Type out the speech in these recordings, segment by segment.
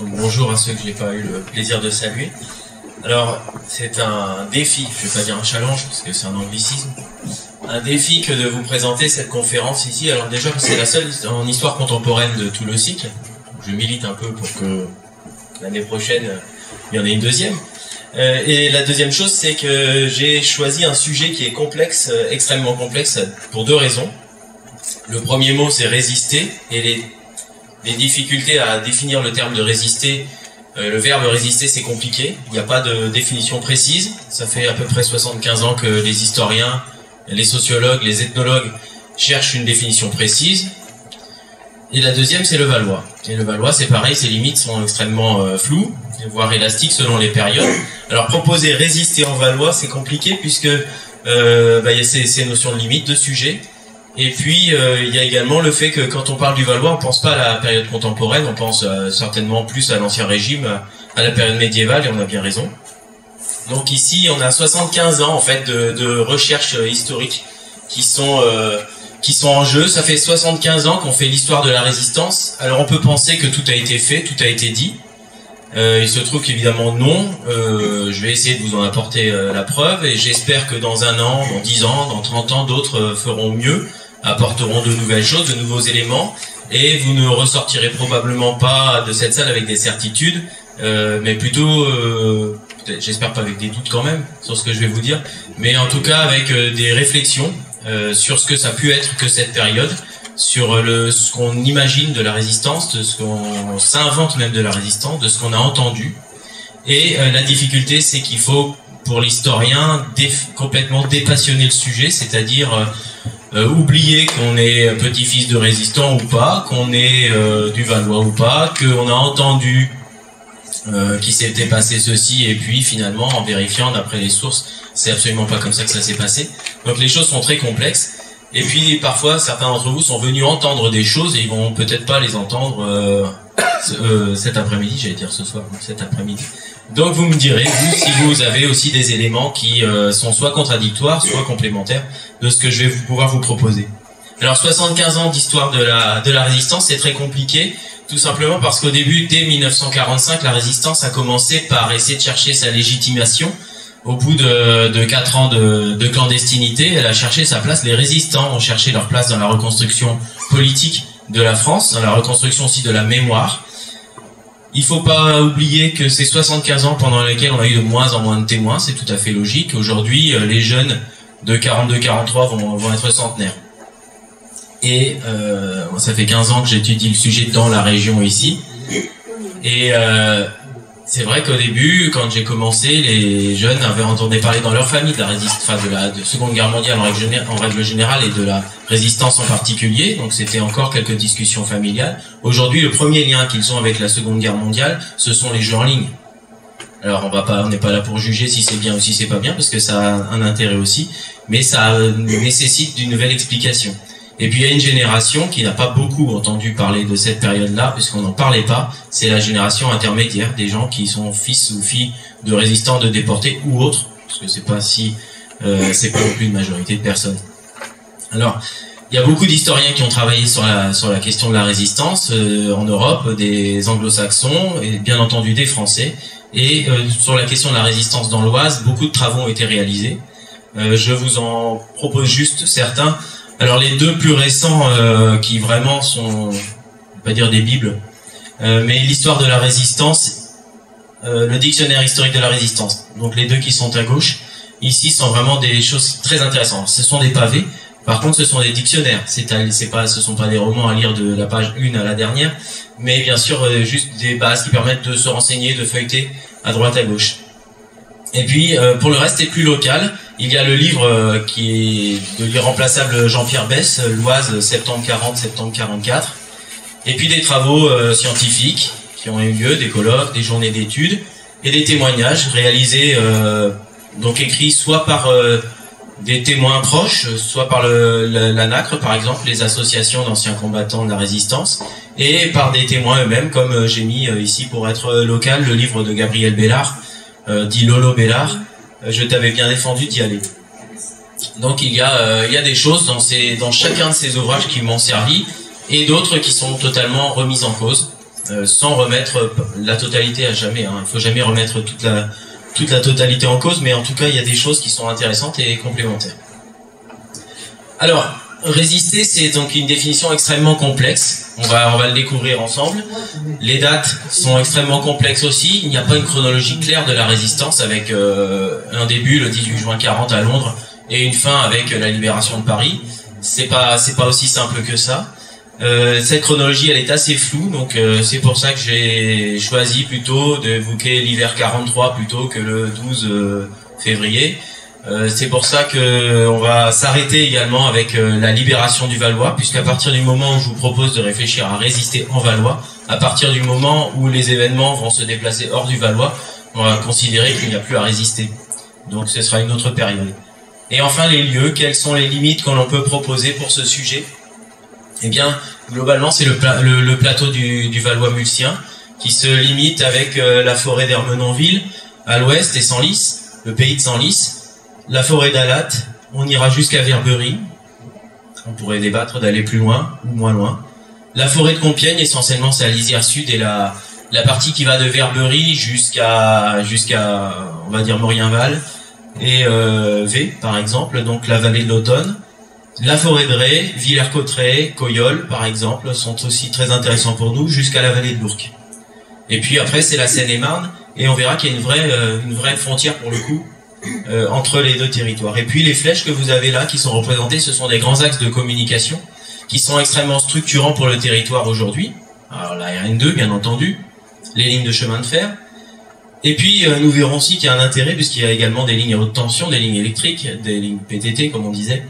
Bonjour à ceux que je n'ai pas eu le plaisir de saluer. Alors, c'est un défi, je ne vais pas dire un challenge, parce que c'est un anglicisme, un défi que de vous présenter cette conférence ici. Alors déjà, c'est la seule en histoire contemporaine de tout le cycle. Je milite un peu pour que l'année prochaine, il y en ait une deuxième. Et la deuxième chose, c'est que j'ai choisi un sujet qui est complexe, extrêmement complexe, pour deux raisons. Le premier mot, c'est résister, et les difficultés à définir le terme de résister. Le verbe résister, c'est compliqué. Il n'y a pas de définition précise. Ça fait à peu près 75 ans que les historiens, les sociologues, les ethnologues cherchent une définition précise. Et la deuxième, c'est le valois. Et le valois, c'est pareil, ses limites sont extrêmement floues, voire élastiques selon les périodes. Alors proposer résister en valois, c'est compliqué puisque il y a ces notions de limite, de sujet. Et puis il y a également le fait que quand on parle du valois, on pense pas à la période contemporaine, on pense certainement plus à l'Ancien Régime, à la période médiévale, et on a bien raison. Donc ici, on a 75 ans en fait de recherches historiques qui sont en jeu. Ça fait 75 ans qu'on fait l'histoire de la résistance. Alors on peut penser que tout a été fait, tout a été dit. Il se trouve qu'évidemment non. Je vais essayer de vous en apporter la preuve, et j'espère que dans un an, dans 10 ans, dans 30 ans, d'autres feront mieux, apporteront de nouvelles choses, de nouveaux éléments, et vous ne ressortirez probablement pas de cette salle avec des certitudes, mais plutôt, j'espère pas avec des doutes quand même sur ce que je vais vous dire, mais en tout cas avec des réflexions sur ce que ça a pu être que cette période, sur ce qu'on imagine de la résistance, de ce qu'on s'invente même de la résistance, de ce qu'on a entendu. Et la difficulté, c'est qu'il faut, pour l'historien, complètement dépassionner le sujet, c'est-à-dire oublier qu'on est petit-fils de résistant ou pas, qu'on est du Valois ou pas, qu'on a entendu qu'il s'était passé ceci, et puis finalement, en vérifiant d'après les sources, c'est absolument pas comme ça que ça s'est passé. Donc les choses sont très complexes. Et puis parfois, certains d'entre vous sont venus entendre des choses et ils vont peut-être pas les entendre cet après-midi, j'allais dire ce soir, cet après-midi. Donc vous me direz, vous, si vous avez aussi des éléments qui sont soit contradictoires, soit complémentaires de ce que je vais pouvoir vous proposer. Alors 75 ans d'histoire de la résistance, c'est très compliqué, tout simplement parce qu'au début, dès 1945, la résistance a commencé par essayer de chercher sa légitimation. Au bout de 4 ans de clandestinité, elle a cherché sa place. Les résistants ont cherché leur place dans la reconstruction politique de la France, dans la reconstruction aussi de la mémoire. Il faut pas oublier que c'est 75 ans pendant lesquels on a eu de moins en moins de témoins, c'est tout à fait logique. Aujourd'hui, les jeunes de 42-43 vont être centenaires. Et ça fait 15 ans que j'étudie le sujet dans la région ici. Et c'est vrai qu'au début, quand j'ai commencé, les jeunes avaient entendu parler dans leur famille de la résistance, de Seconde Guerre mondiale en règle générale, et de la résistance en particulier. Donc c'était encore quelques discussions familiales. Aujourd'hui, le premier lien qu'ils ont avec la Seconde Guerre mondiale, ce sont les jeux en ligne. Alors on n'est pas là pour juger si c'est bien ou si c'est pas bien, parce que ça a un intérêt aussi, mais ça nécessite d'une nouvelle explication. Et puis il y a une génération qui n'a pas beaucoup entendu parler de cette période-là, puisqu'on n'en parlait pas. C'est la génération intermédiaire, des gens qui sont fils ou filles de résistants, de déportés ou autres, parce que c'est pas non plus une majorité de personnes. Alors, il y a beaucoup d'historiens qui ont travaillé sur la question de la résistance en Europe, des anglo-saxons et bien entendu des Français. Et sur la question de la résistance dans l'Oise, beaucoup de travaux ont été réalisés. Je vous en propose juste certains. Alors les deux plus récents qui vraiment sont, on va pas dire des bibles, mais l'histoire de la résistance, le dictionnaire historique de la résistance. Donc les deux qui sont à gauche, ici sont vraiment des choses très intéressantes. Ce sont des pavés, par contre ce sont des dictionnaires. Ce sont pas des romans à lire de la page 1 à la dernière, mais bien sûr juste des bases qui permettent de se renseigner, de feuilleter à droite à gauche. Et puis pour le reste, c'est plus local. Il y a le livre qui est de l'irremplaçable Jean-Pierre Besse, l'Oise, septembre 40, septembre 44. Et puis des travaux scientifiques qui ont eu lieu, des colloques, des journées d'études, et des témoignages réalisés, donc écrits soit par des témoins proches, soit par la NACRE par exemple, les associations d'anciens combattants de la résistance, et par des témoins eux-mêmes, comme j'ai mis ici pour être local, le livre de Gabriel Bellard, dit Lolo Bellard, je t'avais bien défendu d'y aller. Donc il y a des choses dans chacun de ces ouvrages qui m'ont servi, et d'autres qui sont totalement remises en cause. sans remettre la totalité à jamais. Il faut jamais remettre toute la totalité en cause, mais en tout cas, il y a des choses qui sont intéressantes et complémentaires. Alors, résister, c'est donc une définition extrêmement complexe. On va le découvrir ensemble. Les dates sont extrêmement complexes aussi. Il n'y a pas une chronologie claire de la résistance avec un début le 18 juin 40 à Londres et une fin avec la libération de Paris. C'est pas aussi simple que ça. Cette chronologie, elle est assez floue, donc c'est pour ça que j'ai choisi plutôt d'évoquer l'hiver 43 plutôt que le 12 février. C'est pour ça que on va s'arrêter également avec la libération du Valois, puisqu'à partir du moment où je vous propose de réfléchir à résister en Valois, à partir du moment où les événements vont se déplacer hors du Valois, on va considérer qu'il n'y a plus à résister. Donc ce sera une autre période. Et enfin les lieux, quelles sont les limites que l'on peut proposer pour ce sujet? Eh bien, globalement, c'est le plateau du Valois-Mulcien, qui se limite avec la forêt d'Ermenonville à l'ouest et Senlis, le pays de Senlis, la forêt d'Alat, on ira jusqu'à Verberie, on pourrait débattre d'aller plus loin ou moins loin. La forêt de Compiègne, essentiellement, c'est la lisière sud et la partie qui va de Verberie jusqu'à on va dire Morienval et V, par exemple, donc la vallée de l'Automne. La forêt de Ré, Villers-Cotterêts, Coyolles, par exemple, sont aussi très intéressants pour nous, jusqu'à la vallée de l'Ourcq. Et puis après, c'est la Seine-et-Marne, et on verra qu'il y a une vraie frontière, pour le coup, entre les deux territoires. Et puis les flèches que vous avez là, qui sont représentées, ce sont des grands axes de communication, qui sont extrêmement structurants pour le territoire aujourd'hui. Alors la RN2, bien entendu, les lignes de chemin de fer. Et puis, nous verrons aussi qu'il y a un intérêt, puisqu'il y a également des lignes à haute tension, des lignes électriques, des lignes PTT, comme on disait.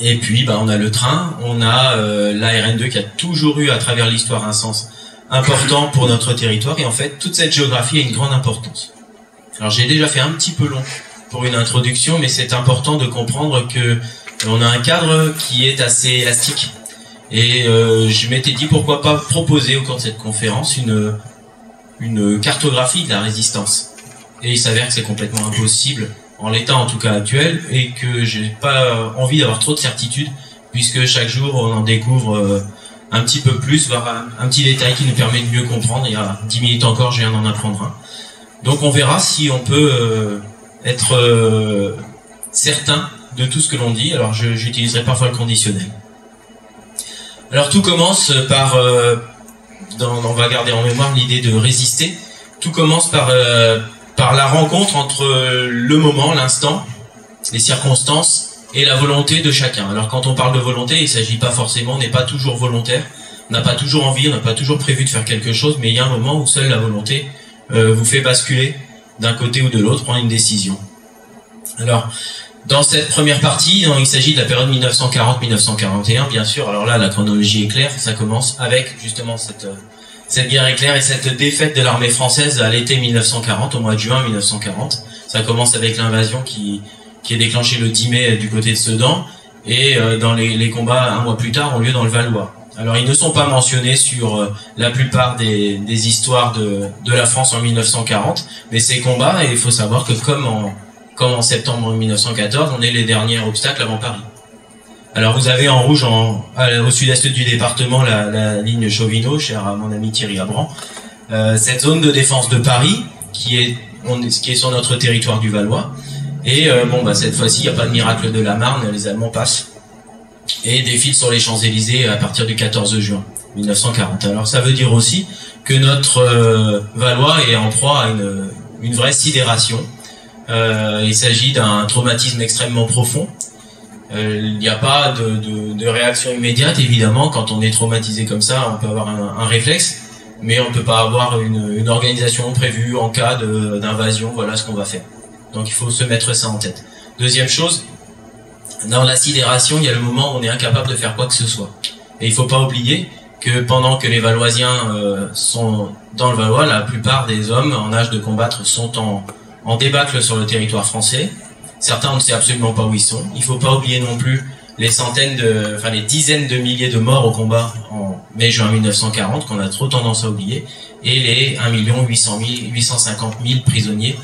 Et puis, on a le train, on a la RN2 qui a toujours eu à travers l'histoire un sens important pour notre territoire. Et en fait, toute cette géographie a une grande importance. Alors, j'ai déjà fait un petit peu long pour une introduction, mais c'est important de comprendre que on a un cadre qui est assez élastique. Et je m'étais dit pourquoi pas proposer au cours de cette conférence une cartographie de la résistance. Et il s'avère que c'est complètement impossible en l'état en tout cas actuel, et que j'ai pas envie d'avoir trop de certitudes, puisque chaque jour on en découvre un petit peu plus, voire un petit détail qui nous permet de mieux comprendre. Il y a 10 minutes encore, je viens d'en apprendre un. Donc on verra si on peut être certain de tout ce que l'on dit. Alors j'utiliserai parfois le conditionnel. Alors tout commence par, on va garder en mémoire l'idée de résister, tout commence par la rencontre entre le moment, l'instant, les circonstances et la volonté de chacun. Alors quand on parle de volonté, il ne s'agit pas forcément, on n'est pas toujours volontaire, on n'a pas toujours envie, on n'a pas toujours prévu de faire quelque chose, mais il y a un moment où seule la volonté vous fait basculer d'un côté ou de l'autre, prendre une décision. Alors, dans cette première partie, il s'agit de la période 1940-1941, bien sûr. Alors là, la chronologie est claire, ça commence avec justement cette guerre éclair et cette défaite de l'armée française à l'été 1940, au mois de juin 1940. Ça commence avec l'invasion qui est déclenchée le 10 mai du côté de Sedan, et dans les combats un mois plus tard ont lieu dans le Valois. Alors ils ne sont pas mentionnés sur la plupart des histoires de la France en 1940, mais ces combats, et il faut savoir que comme en septembre 1914, on est les derniers obstacles avant Paris. Alors vous avez en rouge au sud-est du département la ligne Chauvinot, chère à mon ami Thierry Abran. Cette zone de défense de Paris qui est sur notre territoire du Valois. Et cette fois-ci, il n'y a pas de miracle de la Marne, les Allemands passent et défilent sur les Champs-Élysées à partir du 14 juin 1940. Alors ça veut dire aussi que notre Valois est en proie à une vraie sidération. Il s'agit d'un traumatisme extrêmement profond. Il n'y a pas de réaction immédiate, évidemment. Quand on est traumatisé comme ça, on peut avoir un réflexe, mais on ne peut pas avoir une organisation prévue en cas d'invasion. Voilà ce qu'on va faire. Donc il faut se mettre ça en tête. Deuxième chose, dans la sidération, il y a le moment où on est incapable de faire quoi que ce soit. Et il ne faut pas oublier que pendant que les Valoisiens sont dans le Valois, la plupart des hommes en âge de combattre sont en débâcle sur le territoire français. Certains, on ne sait absolument pas où ils sont. Il ne faut pas oublier non plus les dizaines de milliers de morts au combat en mai-juin 1940, qu'on a trop tendance à oublier, et les 1 850 000 prisonniers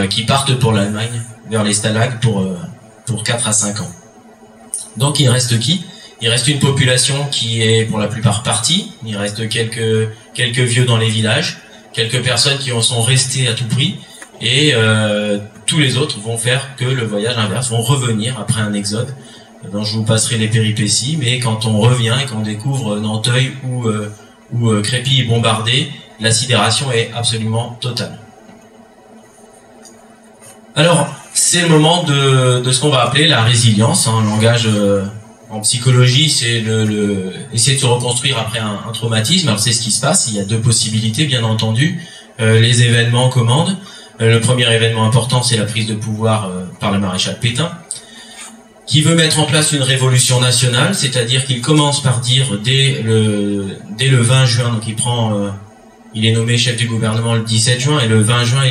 qui partent pour l'Allemagne, vers les stalags pour 4 à 5 ans. Donc il reste qui? Il reste une population qui est pour la plupart partie. Il reste quelques vieux dans les villages, quelques personnes qui en sont restées à tout prix, et tous les autres vont faire que le voyage inverse, vont revenir après un exode, dont je vous passerai les péripéties, mais quand on revient et qu'on découvre Nanteuil ou Crépy bombardé, la sidération est absolument totale. Alors, c'est le moment de ce qu'on va appeler la résilience, en langage en psychologie, c'est essayer de se reconstruire après un traumatisme. Alors c'est ce qui se passe, il y a deux possibilités bien entendu. Les événements commandent. Le premier événement important, c'est la prise de pouvoir par le maréchal Pétain, qui veut mettre en place une révolution nationale, c'est-à-dire qu'il commence par dire dès le 20 juin, donc il est nommé chef du gouvernement le 17 juin, et le 20 juin,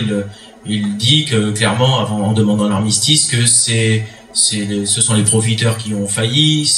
il dit que clairement, en demandant l'armistice, que ce sont les profiteurs qui ont failli.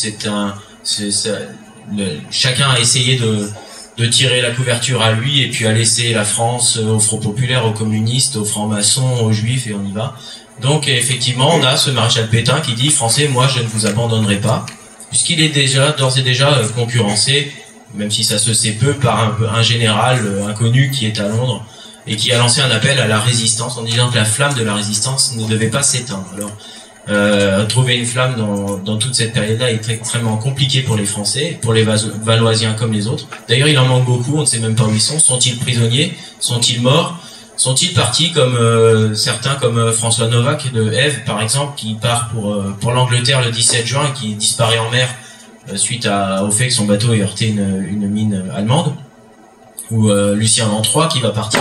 Chacun a essayé de tirer la couverture à lui et puis a laissé la France au Front populaire, aux communistes, aux francs-maçons, aux juifs, et on y va. Donc effectivement, on a ce maréchal Pétain qui dit: Français, moi je ne vous abandonnerai pas, puisqu'il est d'ores et déjà concurrencé, même si ça se sait peu, par un général inconnu qui est à Londres et qui a lancé un appel à la résistance en disant que la flamme de la résistance ne devait pas s'éteindre. Alors, trouver une flamme dans toute cette période-là est extrêmement compliqué pour les Français, pour les Valoisiens comme les autres. D'ailleurs, il en manque beaucoup, on ne sait même pas où ils sont. Sont-ils prisonniers? Sont-ils morts? Sont-ils partis comme certains, comme François Novak de Ève, par exemple, qui part pour l'Angleterre le 17 juin et qui disparaît en mer suite au fait que son bateau ait heurté une mine allemande? Ou Lucien Lantroy qui va partir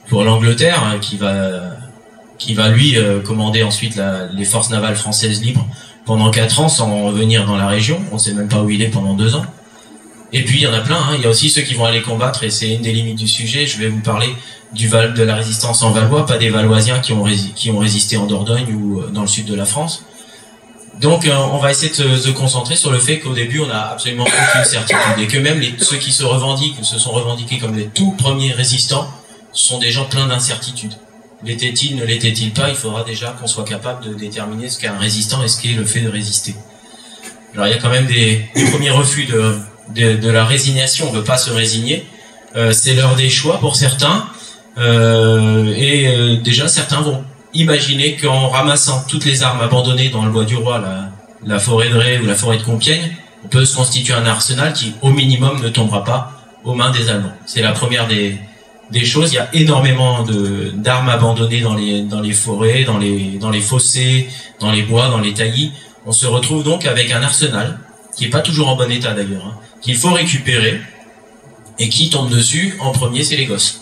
pour l'Angleterre, hein, qui va lui commander ensuite les forces navales françaises libres pendant 4 ans sans revenir dans la région. On ne sait même pas où il est pendant 2 ans. Et puis il y en a plein, hein. Il y a aussi ceux qui vont aller combattre, et c'est une des limites du sujet. Je vais vous parler de la résistance en Valois, pas des Valoisiens qui ont résisté en Dordogne ou dans le sud de la France. Donc on va essayer de se concentrer sur le fait qu'au début on n'a absolument aucune certitude, et que même ceux qui se sont revendiqués comme les tout premiers résistants sont des gens pleins d'incertitudes. L'était-il, ne l'était-il pas? Il faudra déjà qu'on soit capable de déterminer ce qu'est un résistant et ce qu'est le fait de résister. Alors il y a quand même des premiers refus de la résignation. On ne veut pas se résigner. C'est l'heure des choix pour certains. Déjà certains vont imaginer qu'en ramassant toutes les armes abandonnées dans le bois du Roi, la forêt de Ré ou la forêt de Compiègne, on peut se constituer un arsenal qui au minimum ne tombera pas aux mains des Allemands. C'est la première des choses. Il y a énormément d'armes abandonnées dans les forêts, dans les fossés, dans les bois, dans les taillis. On se retrouve donc avec un arsenal qui est pas toujours en bon état d'ailleurs, hein, qu'il faut récupérer, et qui tombe dessus en premier, c'est les gosses.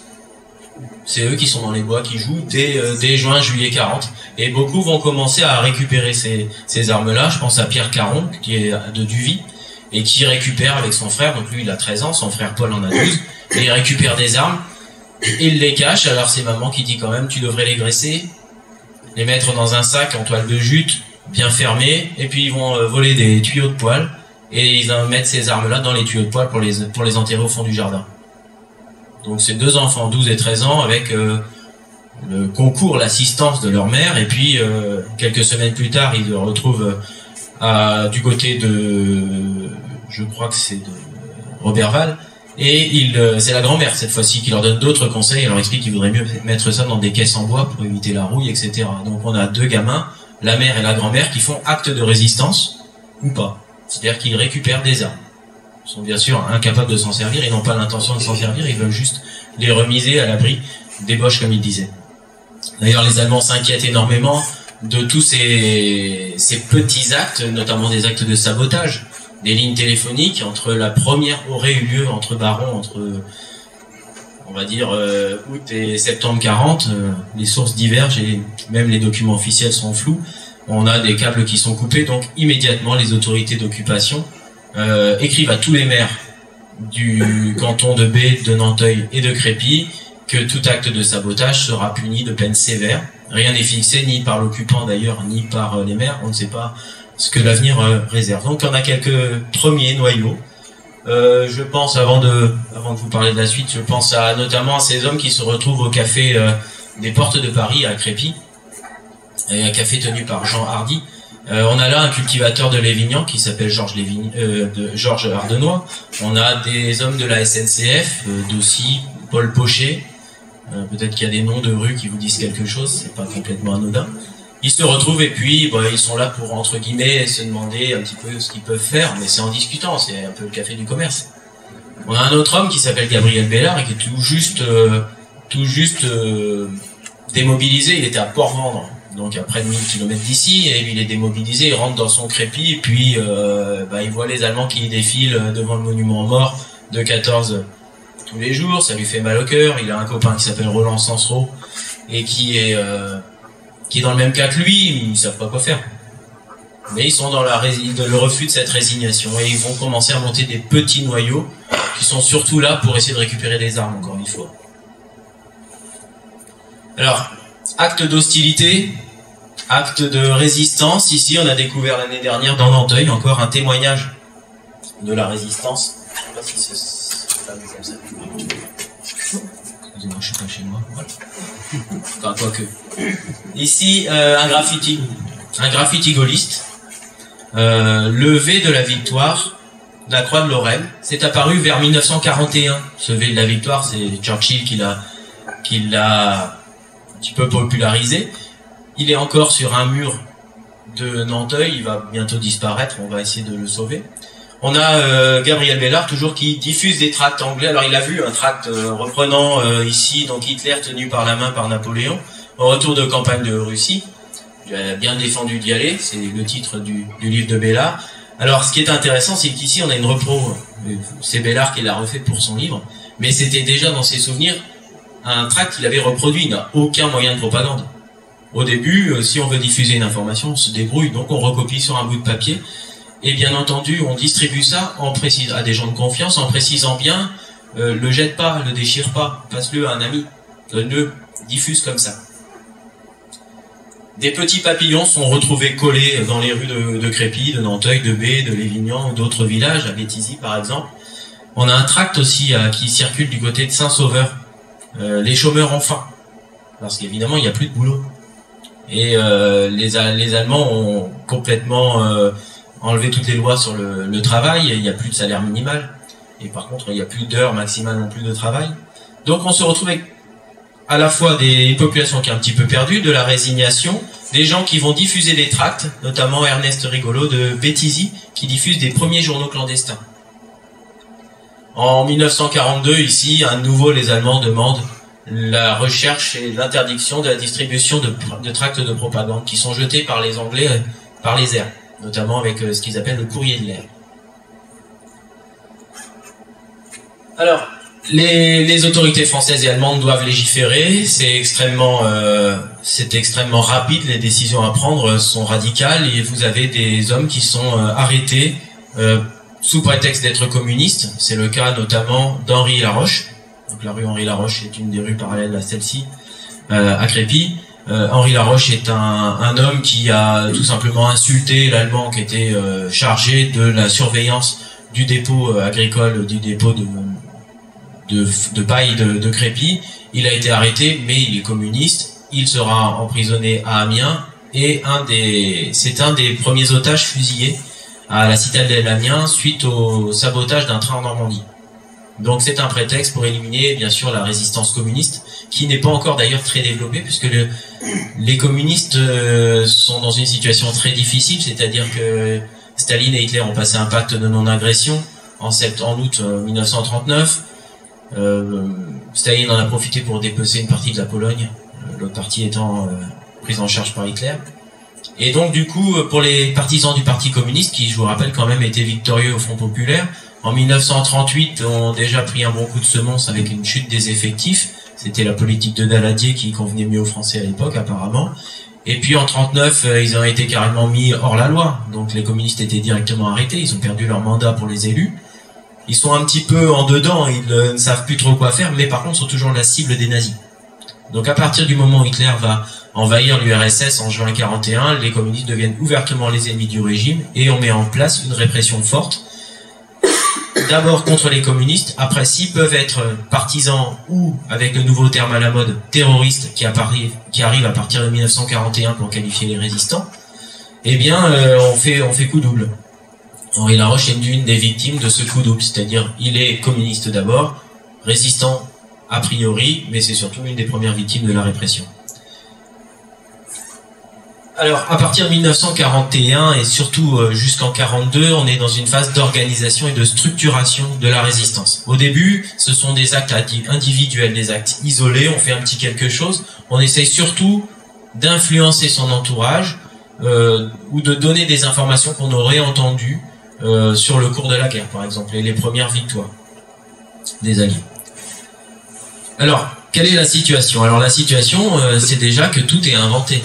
C'est eux qui sont dans les bois, qui jouent dès juin, juillet 40, et beaucoup vont commencer à récupérer ces armes-là. Je pense à Pierre Caron, qui est de Duvy, et qui récupère avec son frère, donc lui il a 13 ans, son frère Paul en a 12, et il récupère des armes. Il les cache. Alors c'est maman qui dit quand même: tu devrais les graisser, les mettre dans un sac en toile de jute bien fermé, et puis ils vont voler des tuyaux de poêle, et ils mettent ces armes-là dans les tuyaux de poêle pour les enterrer au fond du jardin. Donc ces deux enfants, 12 et 13 ans, avec le concours, l'assistance de leur mère, et puis quelques semaines plus tard, ils se retrouvent du côté je crois que c'est de Roberval. Et c'est la grand-mère cette fois-ci qui leur donne d'autres conseils. Elle leur explique qu'il vaudrait mieux mettre ça dans des caisses en bois pour éviter la rouille, etc. Donc on a deux gamins, la mère et la grand-mère, qui font acte de résistance ou pas. C'est-à-dire qu'ils récupèrent des armes. Ils sont bien sûr incapables de s'en servir, ils n'ont pas l'intention de s'en servir, ils veulent juste les remiser à l'abri des boches, comme ils disaient. D'ailleurs, les Allemands s'inquiètent énormément de tous ces petits actes, notamment des actes de sabotage. Des lignes téléphoniques, la première aurait eu lieu entre barons, on va dire, août et septembre 40, les sources divergent et même les documents officiels sont flous. On a des câbles qui sont coupés, donc immédiatement les autorités d'occupation écrivent à tous les maires du canton de B, de Nanteuil et de Crépy que tout acte de sabotage sera puni de peine sévère. Rien n'est fixé, ni par l'occupant d'ailleurs, ni par les maires, on ne sait pas ce que l'avenir réserve. Donc on a quelques premiers noyaux. Je pense, avant de vous parler de la suite, je pense notamment à ces hommes qui se retrouvent au café des Portes de Paris à Crépy, et un café tenu par Jean Hardy, On a là un cultivateur de Lévignan qui s'appelle Georges Ardenois. On a des hommes de la SNCF, Dossi, Paul Pochet. Peut-être qu'il y a des noms de rues qui vous disent quelque chose, c'est pas complètement anodin. Ils se retrouvent et puis ils sont là pour, entre guillemets, se demander un petit peu ce qu'ils peuvent faire, mais c'est en discutant, c'est un peu le café du commerce. On a un autre homme qui s'appelle Gabriel Bellard et qui est tout juste démobilisé. Il était à Port-Vendre, donc à près de 1000 km d'ici, et il est démobilisé, il rentre dans son crépi, et puis il voit les Allemands qui défilent devant le monument aux morts de 14 tous les jours, ça lui fait mal au cœur. Il a un copain qui s'appelle Roland Sansereau, et qui est dans le même cas que lui, ils savent pas quoi faire. Mais ils sont dans le refus de cette résignation, et ils vont commencer à monter des petits noyaux qui sont surtout là pour essayer de récupérer des armes, encore une fois. Alors, acte d'hostilité, acte de résistance. Ici, on a découvert l'année dernière dans Nanteuil encore un témoignage de la résistance. Je sais pas si c'est pas comme ça. Excusez-moi, je suis pas chez moi. Voilà. Enfin, quoique. Ici, un graffiti gaulliste. Le V de la victoire, la croix de Lorraine, c'est apparu vers 1941. Ce V de la victoire, c'est Churchill qui l'a un petit peu popularisé. Il est encore sur un mur de Nanteuil, il va bientôt disparaître, on va essayer de le sauver. On a Gabriel Bellard, toujours, qui diffuse des tracts anglais. Alors il a vu un tract reprenant ici, donc Hitler tenu par la main par Napoléon, au retour de campagne de Russie. J'ai bien défendu d'y aller, c'est le titre du livre de Bellard. Alors ce qui est intéressant, c'est qu'ici on a une repro, c'est Bellard qui l'a refait pour son livre, mais c'était déjà dans ses souvenirs un tract qu'il avait reproduit. Il n'a aucun moyen de propagande. Au début, si on veut diffuser une information, on se débrouille, donc on recopie sur un bout de papier, et bien entendu on distribue ça à des gens de confiance, en précisant bien, le jette pas, le déchire pas, passe-le à un ami, donne-le, diffuse comme ça. Des petits papillons sont retrouvés collés dans les rues de Crépy, de Nanteuil, de Bé, de Lévignan, ou d'autres villages, à Béthisy par exemple. On a un tract aussi qui circule du côté de Saint-Sauveur. Les chômeurs ont faim, parce qu'évidemment il n'y a plus de boulot. Et les Allemands ont complètement enlevé toutes les lois sur le travail, il n'y a plus de salaire minimal, et par contre il n'y a plus d'heures maximales non plus de travail. Donc on se retrouve avec à la fois une population qui est un petit peu perdue, de la résignation, des gens qui vont diffuser des tracts, notamment Ernest Rigolo de Béthisy, qui diffuse des premiers journaux clandestins. En 1942, ici, à nouveau, les Allemands demandent la recherche et l'interdiction de la distribution de tracts de propagande qui sont jetés par les Anglais par les airs, notamment avec ce qu'ils appellent le courrier de l'air. Alors, les autorités françaises et allemandes doivent légiférer, c'est extrêmement rapide, les décisions à prendre sont radicales, et vous avez des hommes qui sont arrêtés sous prétexte d'être communistes. C'est le cas notamment d'Henri Laroche. Donc la rue Henri Laroche est une des rues parallèles à celle-ci, à Crépy. Henri Laroche est un homme qui a tout simplement insulté l'Allemand qui était chargé de la surveillance du dépôt agricole, du dépôt de paille de Crépy. Il a été arrêté, mais il est communiste. Il sera emprisonné à Amiens, et c'est un des premiers otages fusillés à la citadelle d'Amiens suite au sabotage d'un train en Normandie. Donc c'est un prétexte pour éliminer bien sûr la résistance communiste, qui n'est pas encore d'ailleurs très développée, puisque les communistes sont dans une situation très difficile, c'est-à-dire que Staline et Hitler ont passé un pacte de non-agression en août 1939. Staline en a profité pour dépecer une partie de la Pologne, l'autre partie étant prise en charge par Hitler. Et donc du coup, pour les partisans du Parti communiste, qui je vous rappelle quand même étaient victorieux au Front populaire, en 1938 ont déjà pris un bon coup de semonce avec une chute des effectifs. C'était la politique de Daladier qui convenait mieux aux Français à l'époque apparemment. Et puis en 39, ils ont été carrément mis hors la loi. Donc les communistes étaient directement arrêtés, ils ont perdu leur mandat pour les élus. Ils sont un petit peu en dedans, ils ne savent plus trop quoi faire, mais par contre sont toujours la cible des nazis. Donc à partir du moment où Hitler va envahir l'URSS en juin 1941, les communistes deviennent ouvertement les ennemis du régime, et on met en place une répression forte. D'abord contre les communistes, après s'ils peuvent être partisans ou, avec le nouveau terme à la mode, terroristes, qui arrivent à partir de 1941 pour qualifier les résistants. eh bien, on fait coup double. Henri Laroche est une des victimes de ce coup double, c'est-à-dire il est communiste d'abord, résistant a priori, mais c'est surtout une des premières victimes de la répression. Alors, à partir de 1941 et surtout jusqu'en 42, on est dans une phase d'organisation et de structuration de la résistance. Au début, ce sont des actes individuels, des actes isolés, on fait un petit quelque chose, on essaye surtout d'influencer son entourage ou de donner des informations qu'on aurait entendues sur le cours de la guerre, par exemple, et les premières victoires des Alliés. Alors, quelle est la situation? Alors la situation, c'est déjà que tout est inventé.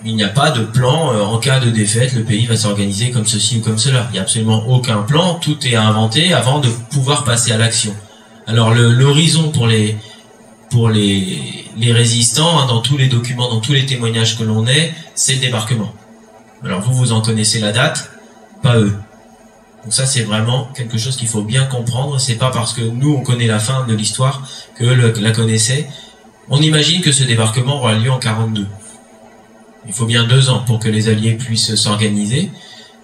Il n'y a pas de plan, en cas de défaite, le pays va s'organiser comme ceci ou comme cela. Il n'y a absolument aucun plan, tout est inventé avant de pouvoir passer à l'action. Alors l'horizon pour les résistants, hein, dans tous les documents, dans tous les témoignages que l'on ait, c'est le débarquement. Alors vous en connaissez la date, pas eux. Donc ça c'est vraiment quelque chose qu'il faut bien comprendre, c'est pas parce que nous on connaît la fin de l'histoire que la connaissait. On imagine que ce débarquement aura lieu en 42. Il faut bien 2 ans pour que les Alliés puissent s'organiser.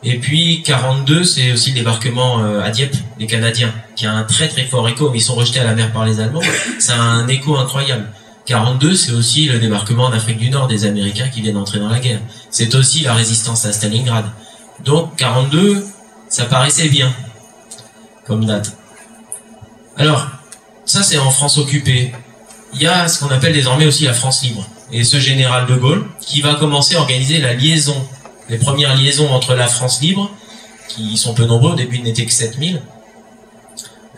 Et puis 42, c'est aussi le débarquement à Dieppe, des Canadiens, qui a un très très fort écho, mais ils sont rejetés à la mer par les Allemands. Ça a un écho incroyable. 42, c'est aussi le débarquement en Afrique du Nord des Américains qui viennent entrer dans la guerre. C'est aussi la résistance à Stalingrad. Donc 42, ça paraissait bien comme date. Alors, ça c'est en France occupée. Il y a ce qu'on appelle désormais aussi la France libre. Et ce général de Gaulle qui va commencer à organiser la liaison, les premières liaisons entre la France libre, qui sont peu nombreux, au début ils n'étaient que 7000,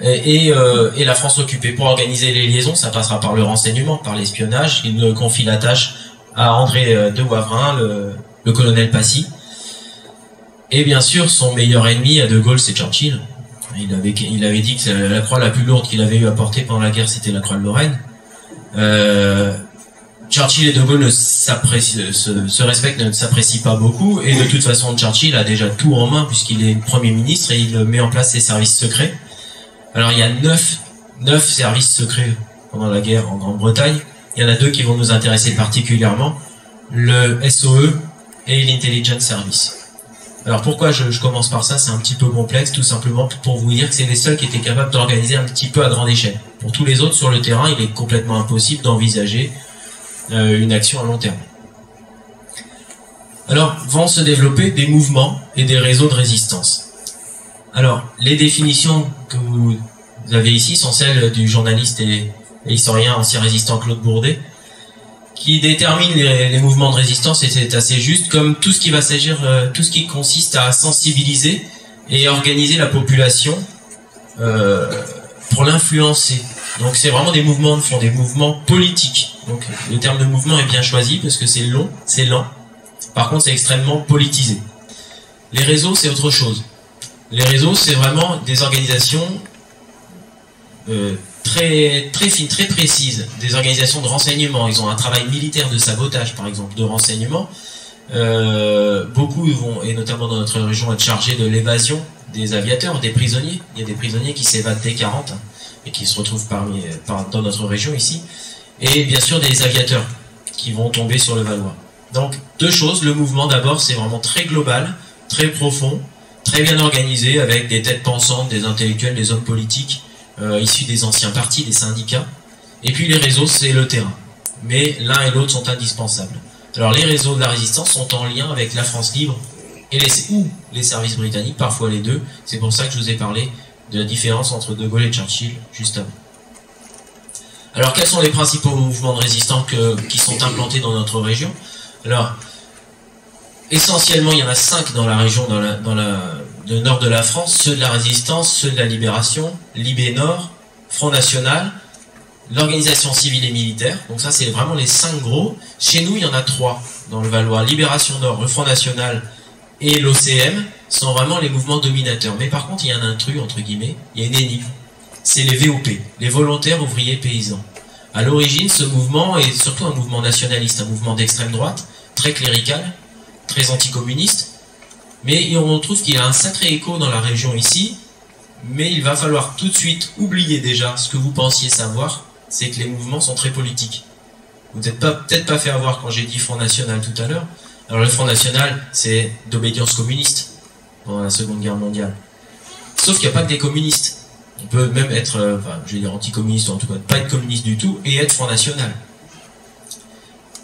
et la France occupée. Pour organiser les liaisons, ça passera par le renseignement, par l'espionnage. Il confie la tâche à André de Wavrin, le colonel Passy. Et bien sûr, son meilleur ennemi à de Gaulle, c'est Churchill. Il avait dit que la croix la plus lourde qu'il avait eu à porter pendant la guerre, c'était la croix de Lorraine. Churchill et de Gaulle se respectent, ne s'apprécient pas beaucoup, et de toute façon Churchill a déjà tout en main puisqu'il est Premier ministre et il met en place ses services secrets. Alors il y a 9 services secrets pendant la guerre en Grande-Bretagne. Il y en a 2 qui vont nous intéresser particulièrement, le SOE et l'Intelligence Service. Alors pourquoi je commence par ça? C'est un petit peu complexe, tout simplement pour vous dire que c'est les seuls qui étaient capables d'organiser un petit peu à grande échelle. Pour tous les autres sur le terrain, il est complètement impossible d'envisager une action à long terme. Alors, vont se développer des mouvements et des réseaux de résistance. Alors, les définitions que vous avez ici sont celles du journaliste et historien ancien résistant Claude Bourdet, qui détermine les mouvements de résistance, et c'est assez juste, comme tout ce qui va s'agir, tout ce qui consiste à sensibiliser et organiser la population pour l'influencer. Donc c'est vraiment des mouvements de fond, des mouvements politiques. Donc le terme de mouvement est bien choisi parce que c'est long, c'est lent. Par contre, c'est extrêmement politisé. Les réseaux, c'est autre chose. Les réseaux, c'est vraiment des organisations très fines, très précises, des organisations de renseignement. Ils ont un travail militaire de sabotage, par exemple, de renseignement. Beaucoup vont, et notamment dans notre région, être chargés de l'évasion des aviateurs, des prisonniers. Il y a des prisonniers qui s'évadent dès 40 et qui se retrouvent dans notre région ici. Et bien sûr des aviateurs qui vont tomber sur le Valois. Donc 2 choses, le mouvement d'abord c'est vraiment très global, très profond, très bien organisé avec des têtes pensantes, des intellectuels, des hommes politiques issus des anciens partis, des syndicats. Et puis les réseaux c'est le terrain, mais l'un et l'autre sont indispensables. Alors les réseaux de la résistance sont en lien avec la France libre et les services britanniques, parfois les deux. C'est pour ça que je vous ai parlé de la différence entre De Gaulle et Churchill juste avant. Alors, quels sont les principaux mouvements de résistance qui sont implantés dans notre région? Alors, essentiellement, il y en a 5 dans la région, dans le nord de la France, ceux de la résistance, ceux de la libération, Libé Nord, Front National, l'organisation civile et militaire. Donc ça, c'est vraiment les 5 gros. Chez nous, il y en a 3 dans le Valois. Libération Nord, le Front National et l'OCM sont vraiment les mouvements dominateurs. Mais par contre, il y a un intrus, entre guillemets, il y a une énigme. C'est les VOP, les volontaires ouvriers paysans. À l'origine, ce mouvement est surtout un mouvement nationaliste, un mouvement d'extrême droite, très clérical, très anticommuniste, mais on trouve qu'il y a un sacré écho dans la région ici, mais il va falloir tout de suite oublier déjà ce que vous pensiez savoir, c'est que les mouvements sont très politiques. Vous n'êtes peut-être pas fait avoir quand j'ai dit Front National tout à l'heure. Alors le Front National, c'est d'obédience communiste pendant la Seconde Guerre mondiale. Sauf qu'il n'y a pas que des communistes. On peut même être, je vais dire anticommuniste, ou en tout cas ne pas être communiste du tout, et être Front National.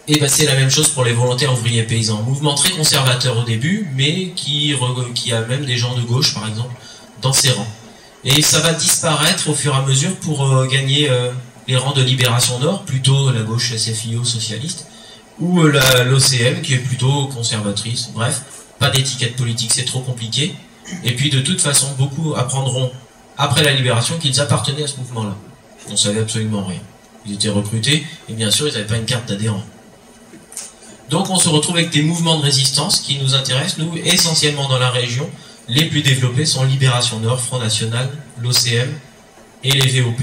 Et ben c'est la même chose pour les volontaires ouvriers paysans. Un mouvement très conservateur au début, mais qui a même des gens de gauche, par exemple, dans ses rangs. Et ça va disparaître au fur et à mesure pour gagner les rangs de Libération Nord, plutôt la gauche SFIO socialiste, ou l'OCM qui est plutôt conservatrice. Bref, pas d'étiquette politique, c'est trop compliqué. Et puis de toute façon, beaucoup apprendront après la Libération qu'ils appartenaient à ce mouvement-là. On savait absolument rien. Ils étaient recrutés, et bien sûr, ils n'avaient pas une carte d'adhérent. Donc on se retrouve avec des mouvements de résistance qui nous intéressent, nous, essentiellement dans la région. Les plus développés sont Libération Nord, Front National, l'OCM et les VOP.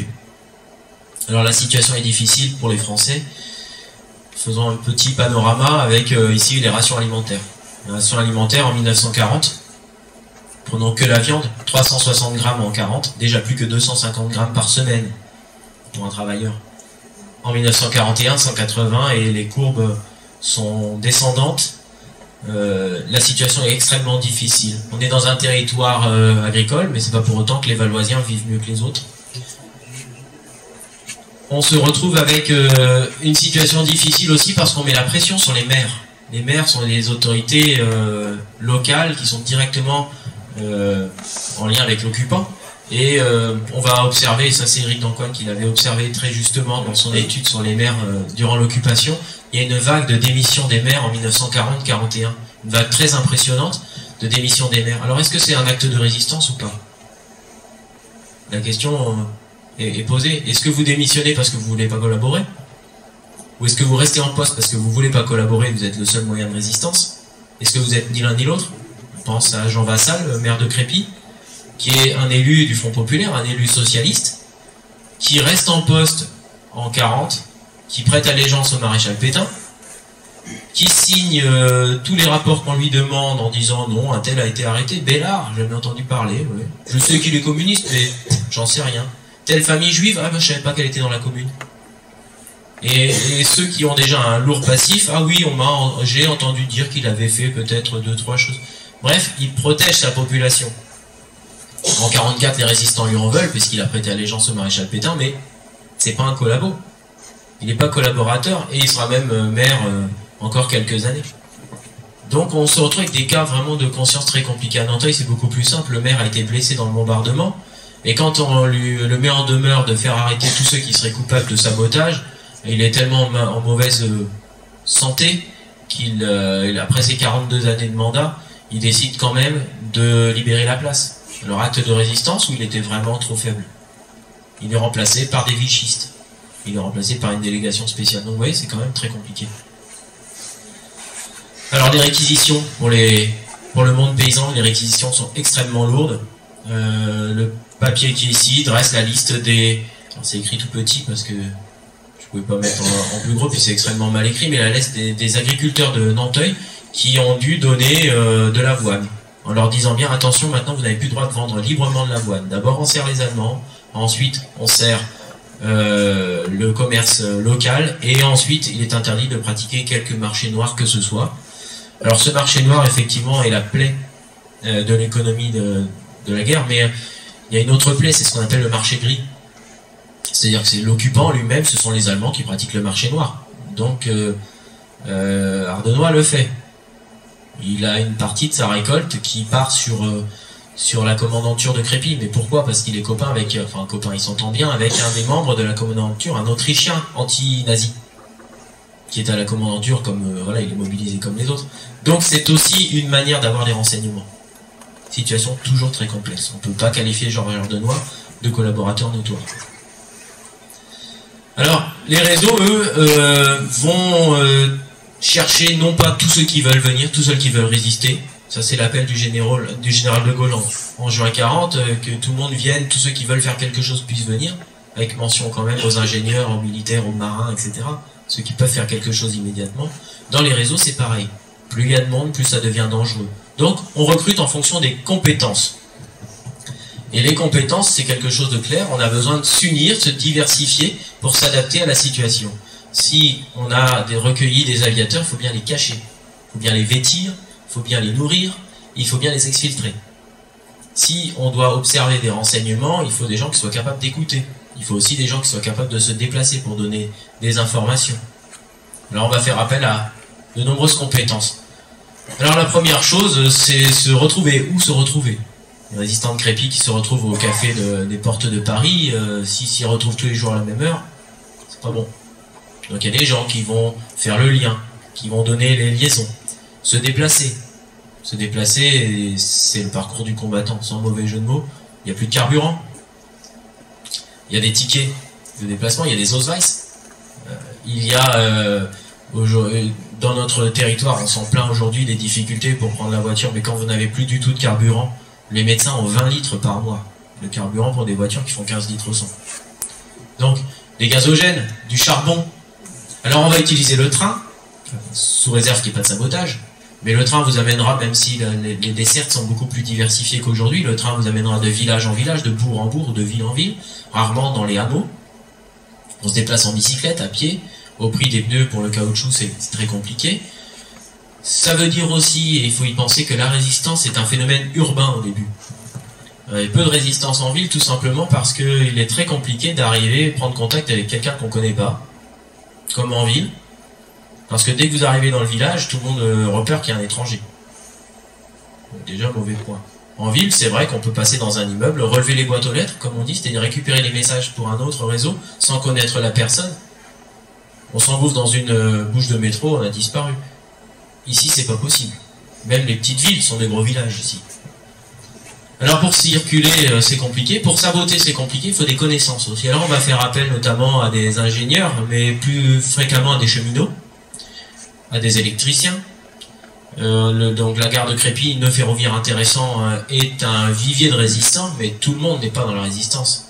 Alors la situation est difficile pour les Français. Faisons un petit panorama avec ici les rations alimentaires. Les rations alimentaires en 1940, prenons que la viande, 360 grammes en 40, déjà plus que 250 grammes par semaine pour un travailleur. En 1941, 180 et les courbes sont descendantes. La situation est extrêmement difficile. On est dans un territoire agricole, mais c'est pas pour autant que les Valoisiens vivent mieux que les autres. On se retrouve avec une situation difficile aussi parce qu'on met la pression sur les maires. Les maires sont les autorités locales qui sont directement en lien avec l'occupant. Et on va observer, et ça c'est Éric Dancoine qui l'avait observé très justement dans son étude sur les maires durant l'occupation, il y a une vague de démission des maires en 1940-41. Une vague très impressionnante de démission des maires. Alors est-ce que c'est un acte de résistance ou pas? La question est posée. Est-ce que vous démissionnez parce que vous ne voulez pas collaborer? Ou est-ce que vous restez en poste parce que vous ne voulez pas collaborer, vous êtes le seul moyen de résistance? Est-ce que vous êtes ni l'un ni l'autre? On pense à Jean Vassal, maire de Crépy, qui est un élu du Front Populaire, un élu socialiste, qui reste en poste en 40, qui prête allégeance au maréchal Pétain, qui signe tous les rapports qu'on lui demande en disant non, un tel a été arrêté. Bellard, j'ai jamais entendu parler, ouais. Je sais qu'il est communiste, mais j'en sais rien. Telle famille juive, ah ben je savais pas qu'elle était dans la commune. Et ceux qui ont déjà un lourd passif, ah oui, j'ai entendu dire qu'il avait fait peut-être 2-3 choses. Bref, il protège sa population. En 44, les résistants lui en veulent, puisqu'il a prêté allégeance au maréchal Pétain, mais c'est pas un collabo. Il n'est pas collaborateur, et il sera même maire encore quelques années. Donc on se retrouve avec des cas vraiment de conscience très compliqués. À Nanteuil, c'est beaucoup plus simple. Le maire a été blessé dans le bombardement, et quand on le met en demeure de faire arrêter tous ceux qui seraient coupables de sabotage, il est tellement en mauvaise santé qu'il, après ses 42 années de mandat, il décide quand même de libérer la place. Alors acte de résistance où il était vraiment trop faible. Il est remplacé par des vichistes. Il est remplacé par une délégation spéciale. Donc vous voyez, c'est quand même très compliqué. Alors les réquisitions pour le monde paysan, les réquisitions sont extrêmement lourdes. Le papier qui est ici dresse la liste des... C'est écrit tout petit parce que je pouvais pas mettre en plus gros, puis c'est extrêmement mal écrit, mais la liste des agriculteurs de Nanteuil qui ont dû donner de l'avoine. En leur disant bien, attention, maintenant vous n'avez plus le droit de vendre librement de l'avoine. D'abord on sert les Allemands, ensuite on sert le commerce local, et ensuite il est interdit de pratiquer quelque marché noir que ce soit. Alors ce marché noir effectivement est la plaie de l'économie de la guerre, mais il y a une autre plaie, c'est ce qu'on appelle le marché gris. C'est-à-dire que c'est l'occupant lui-même, ce sont les Allemands qui pratiquent le marché noir. Donc Ardenois le fait. Il a une partie de sa récolte qui part sur la commandanture de Crépy. Mais pourquoi? Parce qu'il est copain avec... Enfin, copain, il s'entend bien avec un des membres de la commandanture, un Autrichien anti-nazi, qui est à la commandanture comme... voilà, il est mobilisé comme les autres. Donc c'est aussi une manière d'avoir des renseignements. Situation toujours très complexe. On ne peut pas qualifier Georges Ardenois de collaborateur notoire. Alors, les réseaux, eux, vont... chercher non pas tous ceux qui veulent venir, tous ceux qui veulent résister. Ça c'est l'appel du général de Gaulle en juin 40, que tout le monde vienne, tous ceux qui veulent faire quelque chose puissent venir, avec mention quand même aux ingénieurs, aux militaires, aux marins, etc. Ceux qui peuvent faire quelque chose immédiatement. Dans les réseaux c'est pareil. Plus il y a de monde, plus ça devient dangereux. Donc on recrute en fonction des compétences. Et les compétences c'est quelque chose de clair, on a besoin de s'unir, de se diversifier pour s'adapter à la situation. Si on a recueilli des aviateurs, il faut bien les cacher. Il faut bien les vêtir, il faut bien les nourrir, il faut bien les exfiltrer. Si on doit observer des renseignements, il faut des gens qui soient capables d'écouter. Il faut aussi des gens qui soient capables de se déplacer pour donner des informations. Alors on va faire appel à de nombreuses compétences. Alors la première chose, c'est se retrouver. Où se retrouver? Les résistants de Crépy qui se retrouvent au café des Portes de Paris, s'ils s'y retrouvent tous les jours à la même heure, c'est pas bon. Donc il y a des gens qui vont faire le lien, qui vont donner les liaisons, se déplacer. Se déplacer, c'est le parcours du combattant, sans mauvais jeu de mots. Il n'y a plus de carburant. Il y a des tickets de déplacement, il y a des Ausweis. Il y a, dans notre territoire, on s'en plaint aujourd'hui des difficultés pour prendre la voiture, mais quand vous n'avez plus du tout de carburant, les médecins ont 20 litres par mois de carburant pour des voitures qui font 15 litres au 100. Donc, des gazogènes, du charbon. Alors on va utiliser le train, sous réserve qu'il n'y ait pas de sabotage. Mais le train vous amènera, même si les dessertes sont beaucoup plus diversifiées qu'aujourd'hui, le train vous amènera de village en village, de bourg en bourg, de ville en ville, rarement dans les hameaux. On se déplace en bicyclette, à pied, au prix des pneus pour le caoutchouc, c'est très compliqué. Ça veut dire aussi, et il faut y penser, que la résistance est un phénomène urbain au début. Il y a peu de résistance en ville, tout simplement parce qu'il est très compliqué d'arriver, prendre contact avec quelqu'un qu'on ne connaît pas, comme en ville. Parce que dès que vous arrivez dans le village, tout le monde repère qu'il y a un étranger. Donc déjà, mauvais point. En ville, c'est vrai qu'on peut passer dans un immeuble, relever les boîtes aux lettres, comme on dit, c'est-à-dire récupérer les messages pour un autre réseau, sans connaître la personne. On s'engouffre dans une bouche de métro, on a disparu. Ici, c'est pas possible. Même les petites villes sont des gros villages, ici. Alors pour circuler, c'est compliqué. Pour saboter, c'est compliqué. Il faut des connaissances aussi. Alors on va faire appel notamment à des ingénieurs, mais plus fréquemment à des cheminots, à des électriciens. Donc la gare de Crépy, nœud ferroviaire intéressant, est un vivier de résistants, mais tout le monde n'est pas dans la résistance.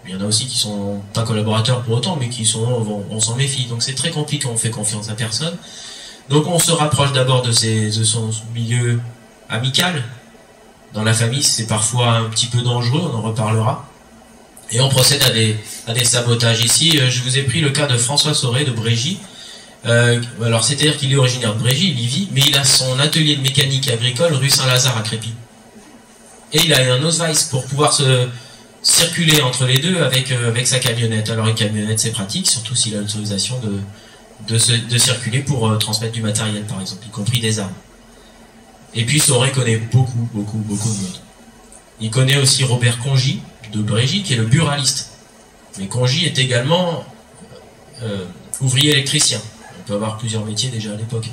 Il y en a aussi qui sont pas collaborateurs pour autant, mais qui sont, on s'en méfie. Donc c'est très compliqué, on fait confiance à personne. Donc on se rapproche d'abord de son milieu amical. Dans la famille, c'est parfois un petit peu dangereux, on en reparlera. Et on procède à des sabotages. Ici, je vous ai pris le cas de François Soré de Brégy. Alors c'est-à-dire qu'il est originaire de Brégy, il y vit, mais il a son atelier de mécanique agricole rue Saint-Lazare à Crépy. Et il a un Ausweis pour pouvoir se circuler entre les deux avec sa camionnette. Alors une camionnette c'est pratique, surtout s'il a l'autorisation de circuler pour transmettre du matériel par exemple, y compris des armes. Et puis Soré connaît beaucoup de monde. Il connaît aussi Robert Congy de Brégy qui est le buraliste. Mais Congy est également ouvrier électricien. On peut avoir plusieurs métiers déjà à l'époque.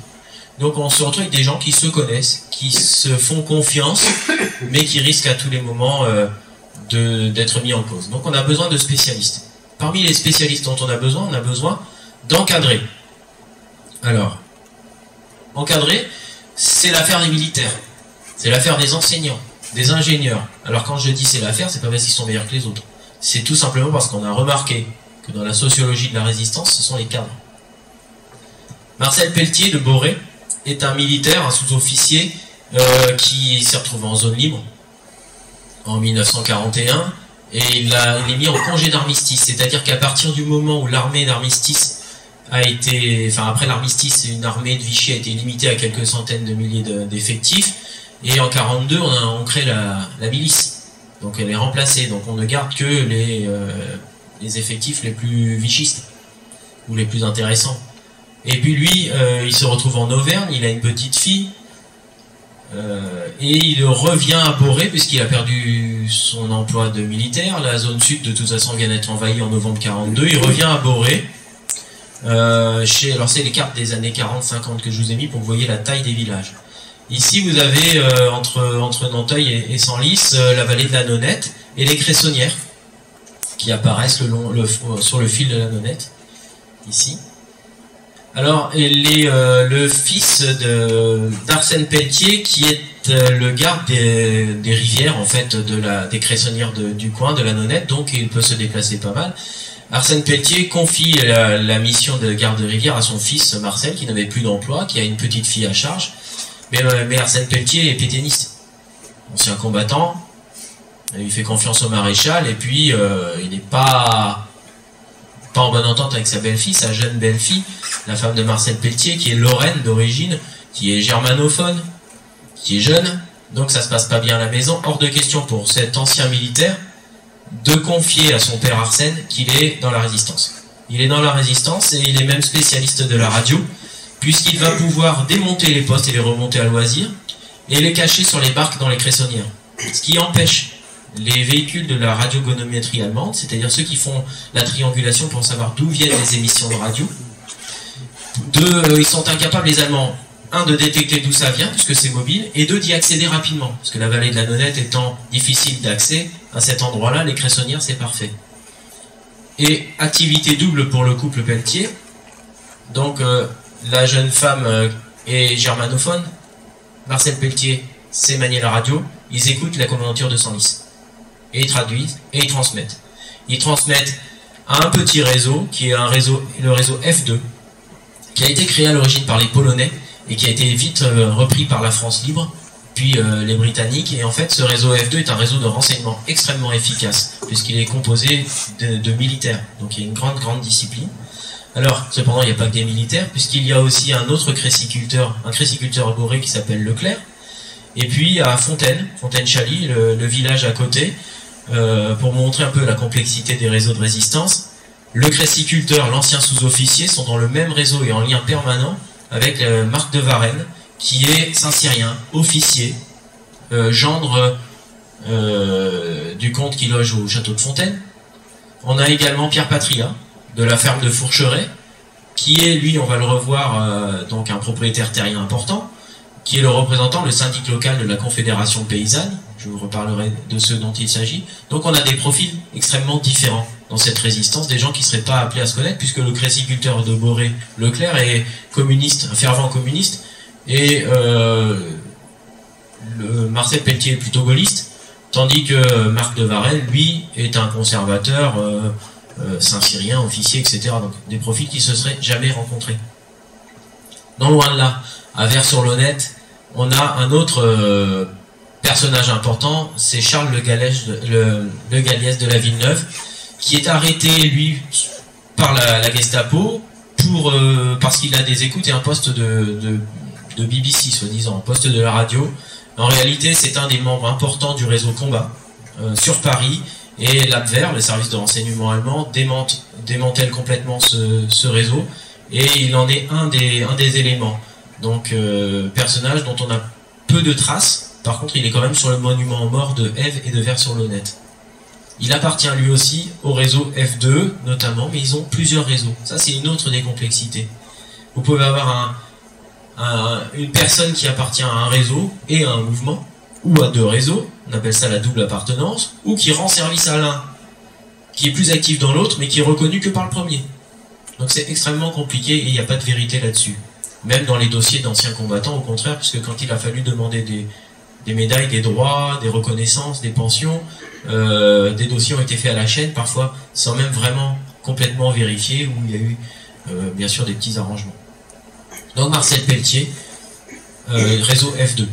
Donc on se retrouve avec des gens qui se connaissent, qui se font confiance, mais qui risquent à tous les moments d'être mis en cause. Donc on a besoin de spécialistes. Parmi les spécialistes dont on a besoin d'encadrer. Alors, encadrer, c'est l'affaire des militaires, c'est l'affaire des enseignants, des ingénieurs. Alors quand je dis c'est l'affaire, c'est pas parce qu'ils sont meilleurs que les autres. C'est tout simplement parce qu'on a remarqué que dans la sociologie de la résistance, ce sont les cadres. Marcel Pelletier de Boré est un militaire, un sous-officier qui s'est retrouvé en zone libre en 1941 et il est mis en congé d'armistice. C'est-à-dire qu'à partir du moment où l'armée d'armistice a été, enfin après l'armistice, une armée de Vichy a été limitée à quelques centaines de milliers d'effectifs et en 1942 on crée la milice. Donc elle est remplacée, donc on ne garde que les effectifs les plus vichistes ou les plus intéressants. Et puis lui, il se retrouve en Auvergne, il a une petite fille, et il revient à Boré puisqu'il a perdu son emploi de militaire. La zone sud de toute façon vient d'être envahie en novembre 1942. Il revient à Boré. Alors c'est les cartes des années 40-50 que je vous ai mis pour que vous voyez la taille des villages. Ici vous avez entre Nanteuil et Senlis la vallée de la Nonette et les Cressonnières qui apparaissent sur le fil de la Nonette, ici. Alors, le fils d'Arsène Pelletier, qui est le garde des rivières, en fait, des Cressonnières du coin, de la Nonette, donc il peut se déplacer pas mal. Arsène Pelletier confie la mission de garde de rivière à son fils Marcel, qui n'avait plus d'emploi, qui a une petite fille à charge. Mais Arsène Pelletier est pétainiste, ancien combattant, il fait confiance au maréchal, et puis il n'est pas en bonne entente avec sa belle-fille, sa jeune belle-fille, la femme de Marcel Pelletier, qui est Lorraine d'origine, qui est germanophone, qui est jeune, donc ça se passe pas bien à la maison. Hors de question pour cet ancien militaire de confier à son père Arsène qu'il est dans la résistance. Il est dans la résistance et il est même spécialiste de la radio, puisqu'il va pouvoir démonter les postes et les remonter à loisir, et les cacher sur les barques dans les cressonnières. Ce qui empêche les véhicules de la radiogonométrie allemande, c'est-à-dire ceux qui font la triangulation pour savoir d'où viennent les émissions de radio, ils sont incapables, les Allemands, un, de détecter d'où ça vient, puisque c'est mobile, et deux, d'y accéder rapidement, parce que la vallée de la Nonette étant difficile d'accès, à cet endroit-là, les cressonnières, c'est parfait. Et activité double pour le couple Pelletier, donc la jeune femme est germanophone, Marcel Pelletier sait manier la radio, ils écoutent la commandanture de Senlis, et ils traduisent, et ils transmettent. Ils transmettent à un petit réseau, qui est le réseau F2, qui a été créé à l'origine par les Polonais, et qui a été vite repris par la France libre, puis les Britanniques, et en fait ce réseau F2 est un réseau de renseignement extrêmement efficace, puisqu'il est composé de militaires, donc il y a une grande discipline. Alors, cependant, il n'y a pas que des militaires, puisqu'il y a aussi un autre cressiculteur, un cressiculteur boré qui s'appelle Leclerc, et puis à Fontaine-Chaly, le village à côté, pour montrer un peu la complexité des réseaux de résistance, le cressiculteur, l'ancien sous-officier, sont dans le même réseau et en lien permanent avec Marc de Varenne, qui est Saint-Cyrien, officier, gendre du comte qui loge au château de Fontaine. On a également Pierre Patria, de la ferme de Fourcheret, qui est, lui, on va le revoir, donc un propriétaire terrien important, qui est le représentant, le syndic local de la Confédération paysanne. Je vous reparlerai de ceux dont il s'agit. Donc on a des profils extrêmement différents dans cette résistance, des gens qui ne seraient pas appelés à se connaître, puisque le cressiculteur de Boré, Leclerc, est communiste, un fervent communiste, et le Marcel Pelletier est plutôt gaulliste, tandis que Marc de Varenne, lui, est un conservateur saint-cyrien, officier, etc. Donc des profils qui se seraient jamais rencontrés. Non loin de là, à Vers-sur-Launette, on a un autre personnage important, c'est Charles Le Gallès de la Villeneuve, qui est arrêté, lui, par la Gestapo, parce qu'il a des écoutes et un poste de BBC, soi-disant, un poste de la radio. En réalité, c'est un des membres importants du réseau Combat, sur Paris, et l'Abwehr, le service de renseignement allemand, démantèle complètement ce réseau, et il en est un des éléments. Donc, personnage dont on a peu de traces. Par contre, il est quand même sur le monument aux morts de Ève et de Vers-sur-Launette. Il appartient lui aussi au réseau F2, notamment, mais ils ont plusieurs réseaux. Ça, c'est une autre des complexités. Vous pouvez avoir une personne qui appartient à un réseau et à un mouvement, ou à deux réseaux, on appelle ça la double appartenance, ou qui rend service à l'un, qui est plus actif dans l'autre, mais qui est reconnu que par le premier. Donc c'est extrêmement compliqué et il n'y a pas de vérité là-dessus. Même dans les dossiers d'anciens combattants, au contraire, puisque quand il a fallu demander des médailles, des droits, des reconnaissances, des pensions, des dossiers ont été faits à la chaîne, parfois sans même vraiment complètement vérifier, où il y a eu bien sûr des petits arrangements. Donc Marcel Pelletier, réseau F2.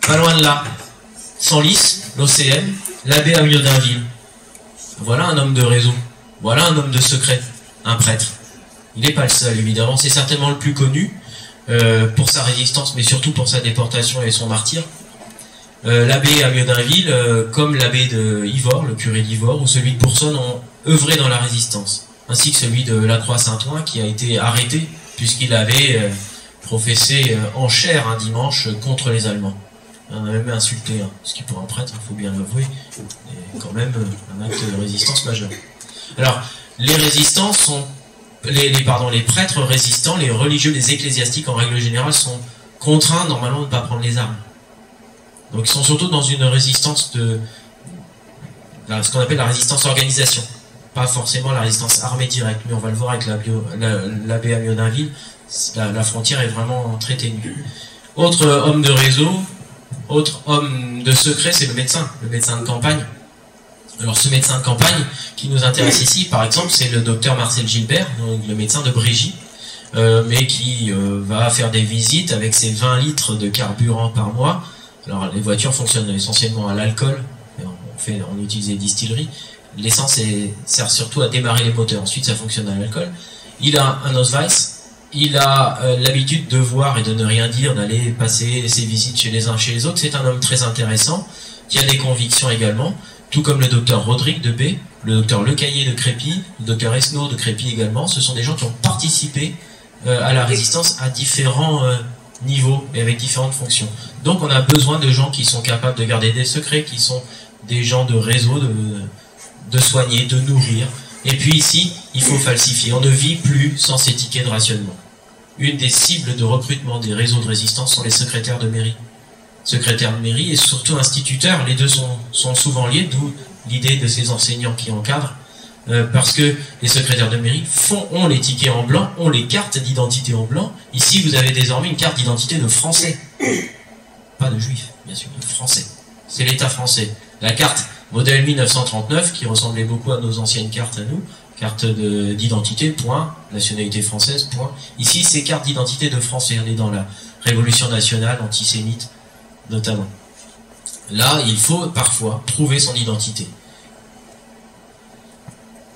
Pas loin de là, Senlis, l'OCM, l'abbé Amiot d'Inville. Voilà un homme de réseau, voilà un homme de secret, un prêtre. Il n'est pas le seul, évidemment, c'est certainement le plus connu pour sa résistance, mais surtout pour sa déportation et son martyre. L'abbé Amiot d'Inville, comme l'abbé de Ivors, le curé d'Ivors, ou celui de Poursonne, ont œuvré dans la résistance, ainsi que celui de la Croix-Saint-Ouen, qui a été arrêté, puisqu'il avait professé en chair un dimanche contre les Allemands. On a même insulté, ce qui pour un prêtre, il faut bien l'avouer, est quand même un acte de résistance majeur. Alors, les résistants sont... les prêtres résistants, les religieux, les ecclésiastiques en règle générale sont contraints normalement de ne pas prendre les armes. Donc ils sont surtout dans une résistance ce qu'on appelle la résistance organisation. Pas forcément la résistance armée directe, mais on va le voir avec l'abbé Amiot d'Inville, la frontière est vraiment très ténue. Autre homme de réseau, autre homme de secret, c'est le médecin de campagne. Alors ce médecin de campagne qui nous intéresse ici, par exemple, c'est le docteur Marcel Gilbert, donc le médecin de Brégy, mais qui va faire des visites avec ses 20 litres de carburant par mois. Alors les voitures fonctionnent essentiellement à l'alcool, on utilise des distilleries. L'essence sert surtout à démarrer les moteurs, ensuite ça fonctionne à l'alcool. Il a un Ausweis il a l'habitude de voir et de ne rien dire, d'aller passer ses visites chez les uns chez les autres. C'est un homme très intéressant, qui a des convictions également, tout comme le docteur Rodrigue de B, le docteur Lecaillé de Crépy, le docteur Esnault de Crépy également. Ce sont des gens qui ont participé à la résistance à différents niveaux et avec différentes fonctions. Donc on a besoin de gens qui sont capables de garder des secrets, qui sont des gens de réseau, de soigner, de nourrir. Et puis ici, il faut falsifier. On ne vit plus sans ces tickets de rationnement. Une des cibles de recrutement des réseaux de résistance sont les secrétaires de mairie. Secrétaires de mairie et surtout instituteurs, les deux sont souvent liés, d'où l'idée de ces enseignants qui encadrent, parce que les secrétaires de mairie ont les tickets en blanc, ont les cartes d'identité en blanc. Ici, vous avez désormais une carte d'identité de français. Pas de juifs, bien sûr, de français. C'est l'État français. La carte modèle 1939, qui ressemblait beaucoup à nos anciennes cartes à nous, carte d'identité, point, nationalité française, point. Ici, c'est carte d'identité de français. On est dans la révolution nationale, antisémite, notamment. Là, il faut parfois prouver son identité.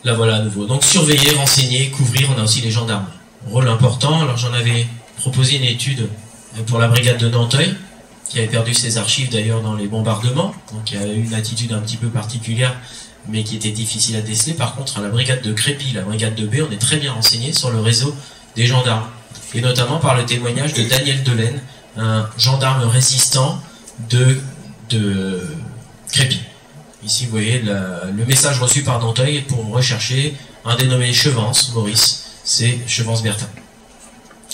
Là, voilà à nouveau. Donc, surveiller, renseigner, couvrir, on a aussi les gendarmes. Rôle important. Alors, j'en avais proposé une étude pour la brigade de Nanteuil, qui avait perdu ses archives d'ailleurs dans les bombardements, donc il y a eu une attitude un petit peu particulière, mais qui était difficile à déceler. Par contre, à la brigade de Crépy, la brigade de B, on est très bien renseigné sur le réseau des gendarmes, et notamment par le témoignage de Daniel Delaine, un gendarme résistant de Crépy. Ici, vous voyez le message reçu par Nanteuil pour rechercher un dénommé Chevance, Maurice, c'est Chevance Bertin.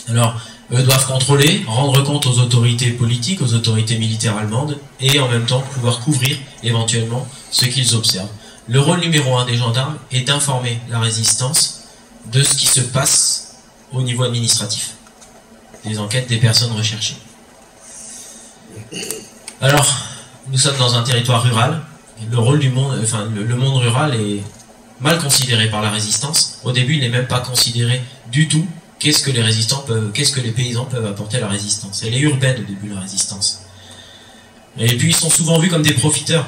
Alors, eux doivent contrôler, rendre compte aux autorités politiques, aux autorités militaires allemandes, et en même temps pouvoir couvrir éventuellement ce qu'ils observent. Le rôle numéro 1 des gendarmes est d'informer la résistance de ce qui se passe au niveau administratif, des enquêtes des personnes recherchées. Alors, nous sommes dans un territoire rural, le rôle du monde, enfin le monde rural est mal considéré par la résistance. Au début, il n'est même pas considéré du tout. Qu'est-ce que les paysans peuvent apporter à la résistance? Elle est urbaine au début, la résistance. Et puis ils sont souvent vus comme des profiteurs,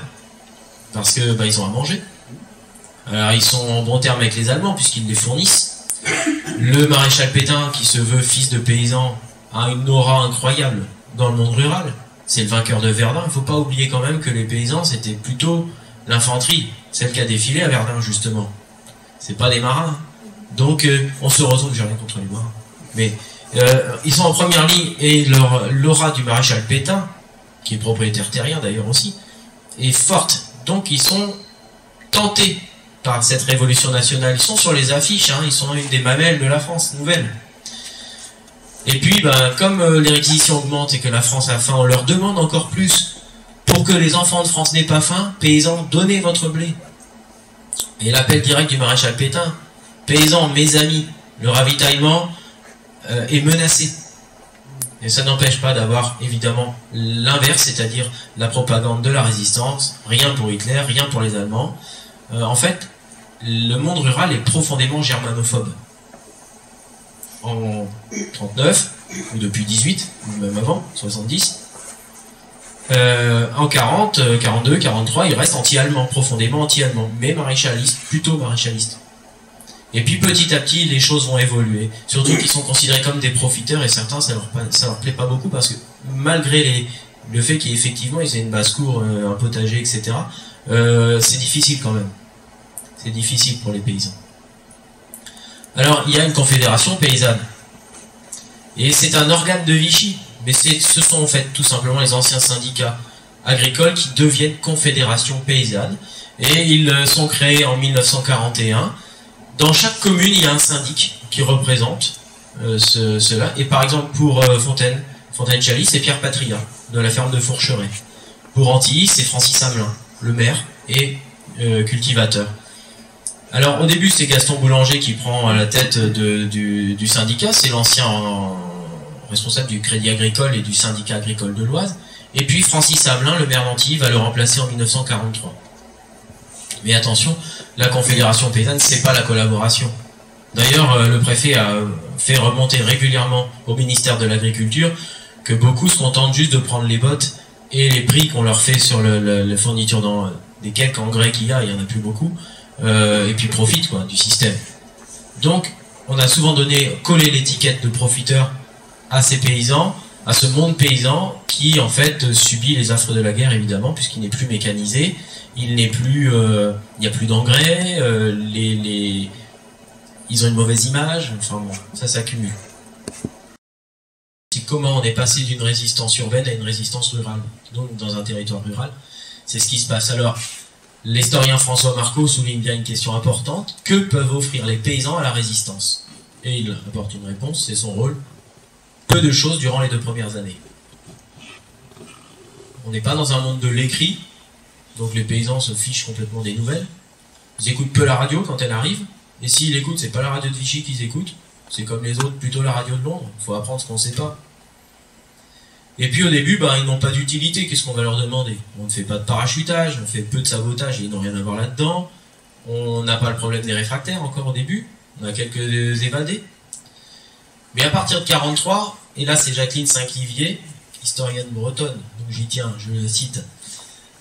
parce que ils ont à manger. Alors ils sont en bon terme avec les Allemands, puisqu'ils les fournissent. Le maréchal Pétain, qui se veut fils de paysan, a une aura incroyable dans le monde rural. C'est le vainqueur de Verdun. Il ne faut pas oublier quand même que les paysans, c'était plutôt l'infanterie, celle qui a défilé à Verdun, justement. C'est pas des marins. Donc, on se retrouve, j'ai rien contre les marins, mais ils sont en première ligne, et l'aura du maréchal Pétain, qui est propriétaire terrien d'ailleurs aussi, est forte. Donc, ils sont tentés par cette révolution nationale. Ils sont sur les affiches, ils sont une des mamelles de la France nouvelle. Et puis, comme les réquisitions augmentent et que la France a faim, on leur demande encore plus. Pour que les enfants de France n'aient pas faim, paysans, donnez votre blé. Et l'appel direct du maréchal Pétain: paysans, mes amis, le ravitaillement est menacé. Et ça n'empêche pas d'avoir évidemment l'inverse, c'est-à-dire la propagande de la résistance, rien pour Hitler, rien pour les Allemands. En fait, le monde rural est profondément germanophobe. En 39, ou depuis 18, ou même avant, 70, en 40, 42, 43, il reste anti-allemand, profondément anti-allemand, mais maréchaliste, plutôt maréchaliste. Et puis petit à petit, les choses vont évoluer. Surtout qu'ils sont considérés comme des profiteurs, et certains, ça leur plaît pas beaucoup, parce que malgré le fait qu'effectivement ils aient une basse-cour, un potager, etc., c'est difficile quand même. C'est difficile pour les paysans. Alors, il y a une confédération paysanne. Et c'est un organe de Vichy. Mais ce sont en fait tout simplement les anciens syndicats agricoles qui deviennent confédération paysanne. Et ils sont créés en 1941. Dans chaque commune, il y a un syndic qui représente cela. Et par exemple, pour Fontaine-Chaly, c'est Pierre Patria, de la ferme de Fourcheret. Pour Antilly, c'est Francis Hamelin, le maire et cultivateur. Alors, au début, c'est Gaston Boulanger qui prend la tête du syndicat. C'est l'ancien responsable du Crédit Agricole et du syndicat agricole de l'Oise. Et puis, Francis Hamelin, le maire d'Antilly, va le remplacer en 1943. Mais attention, la Confédération paysanne, c'est pas la collaboration. D'ailleurs, le préfet a fait remonter régulièrement au ministère de l'Agriculture que beaucoup se contentent juste de prendre les bottes et les prix qu'on leur fait sur la fourniture des quelques engrais qu'il y a, il y en a plus beaucoup, et puis profitent du système. Donc, on a souvent collé l'étiquette de profiteur à ces paysans, à ce monde paysan qui en fait subit les affres de la guerre évidemment, puisqu'il n'est plus mécanisé, il n'y a plus d'engrais, ils ont une mauvaise image, enfin bon, ça s'accumule. C'est comment on est passé d'une résistance urbaine à une résistance rurale, donc dans un territoire rural, c'est ce qui se passe. Alors, l'historien François Marcot souligne bien une question importante, que peuvent offrir les paysans à la résistance? Et il apporte une réponse, c'est son rôle. Peu de choses durant les 2 premières années. On n'est pas dans un monde de l'écrit, donc les paysans se fichent complètement des nouvelles. Ils écoutent peu la radio quand elle arrive, et s'ils écoutent, c'est pas la radio de Vichy qu'ils écoutent, c'est comme les autres, plutôt la radio de Londres. Il faut apprendre ce qu'on ne sait pas. Et puis au début, ils n'ont pas d'utilité, qu'est-ce qu'on va leur demander? On ne fait pas de parachutage, on fait peu de sabotage et ils n'ont rien à voir là-dedans. On n'a pas le problème des réfractaires encore au début, on a quelques évadés. Mais à partir de 1943, et là c'est Jacqueline Saint-Clivier, historienne bretonne, donc j'y tiens, je le cite.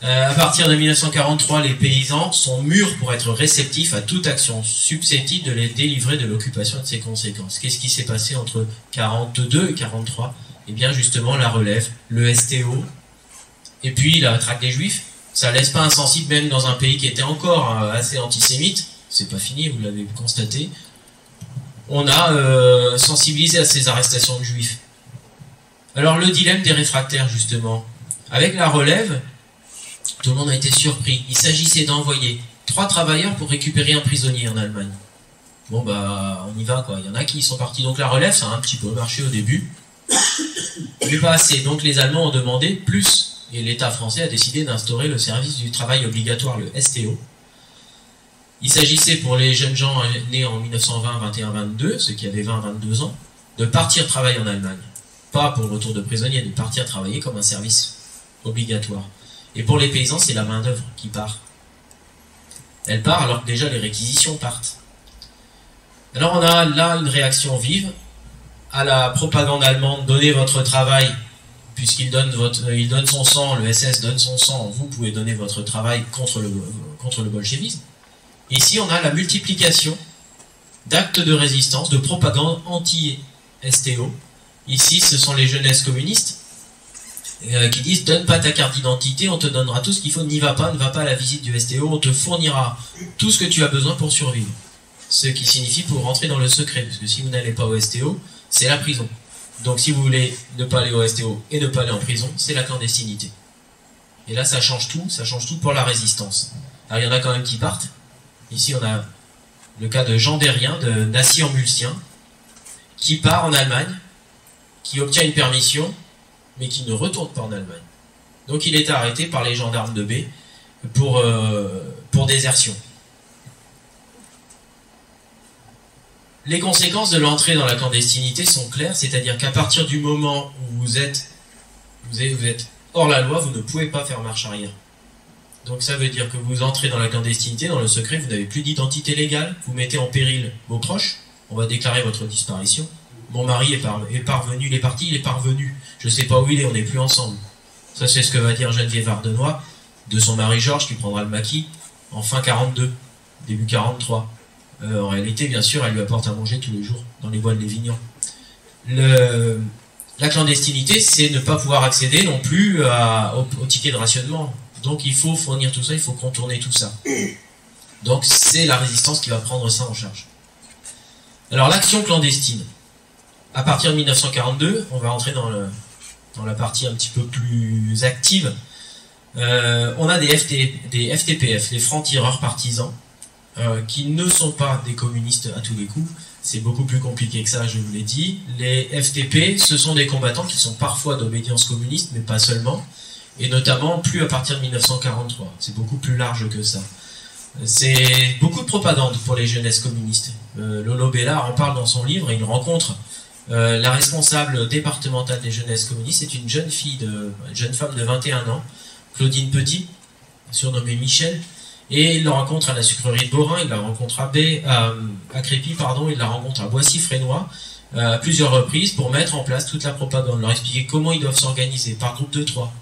À partir de 1943, les paysans sont mûrs pour être réceptifs à toute action susceptible de les délivrer de l'occupation et de ses conséquences. Qu'est-ce qui s'est passé entre 1942 et 1943? Eh bien justement la relève, le STO, et puis la traque des Juifs. Ça laisse pas insensible même dans un pays qui était encore assez antisémite, c'est pas fini, vous l'avez constaté. On a sensibilisé à ces arrestations de Juifs. Alors le dilemme des réfractaires justement, avec la relève, tout le monde a été surpris. Il s'agissait d'envoyer 3 travailleurs pour récupérer un prisonnier en Allemagne. Bon on y va quoi, il y en a qui sont partis. Donc la relève, ça a un petit peu marché au début, mais pas assez. Donc les Allemands ont demandé plus, et l'État français a décidé d'instaurer le service du travail obligatoire, le STO. Il s'agissait pour les jeunes gens nés en 1920, 21, 22, ceux qui avaient 20, 22 ans, de partir travailler en Allemagne. Pas pour le retour de prisonniers, de partir travailler comme un service obligatoire. Et pour les paysans, c'est la main-d'œuvre qui part. Elle part alors que déjà les réquisitions partent. Alors on a là une réaction vive à la propagande allemande, donnez votre travail, puisqu'il donne il donne son sang, le SS donne son sang, vous pouvez donner votre travail contre le bolchevisme. Ici, on a la multiplication d'actes de résistance, de propagande anti-STO. Ici, ce sont les jeunesses communistes qui disent « Donne pas ta carte d'identité, on te donnera tout ce qu'il faut, n'y va pas, ne va pas à la visite du STO, on te fournira tout ce que tu as besoin pour survivre. » Ce qui signifie pour rentrer dans le secret, parce que si vous n'allez pas au STO, c'est la prison. Donc si vous voulez ne pas aller au STO et ne pas aller en prison, c'est la clandestinité. Et là, ça change tout pour la résistance. Alors il y en a quand même qui partent. Ici, on a le cas de Jean Derrien, de Nassy-en-Mulsien, qui part en Allemagne, qui obtient une permission, mais qui ne retourne pas en Allemagne. Donc il est arrêté par les gendarmes de B pour désertion. Les conséquences de l'entrée dans la clandestinité sont claires, c'est-à-dire qu'à partir du moment où vous êtes hors la loi, vous ne pouvez pas faire marche arrière. Donc ça veut dire que vous entrez dans la clandestinité, dans le secret, vous n'avez plus d'identité légale, vous mettez en péril vos proches, on va déclarer votre disparition. Mon mari est parvenu, il est parti, il est parvenu. Je ne sais pas où il est, on n'est plus ensemble. Ça c'est ce que va dire Geneviève Ardenois de son mari Georges qui prendra le maquis en fin 42, début 43. En réalité, bien sûr, elle lui apporte à manger tous les jours dans les bois de Lévignan. La clandestinité, c'est ne pas pouvoir accéder non plus au ticket de rationnement. Donc il faut fournir tout ça, il faut contourner tout ça. Donc c'est la résistance qui va prendre ça en charge. Alors l'action clandestine. À partir de 1942, on va entrer dans la partie un petit peu plus active. On a des FTPF, les francs-tireurs partisans, qui ne sont pas des communistes à tous les coups. C'est beaucoup plus compliqué que ça, je vous l'ai dit. Les FTP, ce sont des combattants qui sont parfois d'obédience communiste, mais pas seulement. Et notamment, plus à partir de 1943. C'est beaucoup plus large que ça. C'est beaucoup de propagande pour les jeunesses communistes. Lolo Bellard en parle dans son livre, et il rencontre la responsable départementale des jeunesses communistes. C'est une jeune femme de 21 ans, Claudine Petit, surnommée Michel. Et il la rencontre à la sucrerie de Borin, il la rencontre à Crépy, il la rencontre à Boissy-Frénois, à plusieurs reprises pour mettre en place toute la propagande, leur expliquer comment ils doivent s'organiser, par groupe de 3.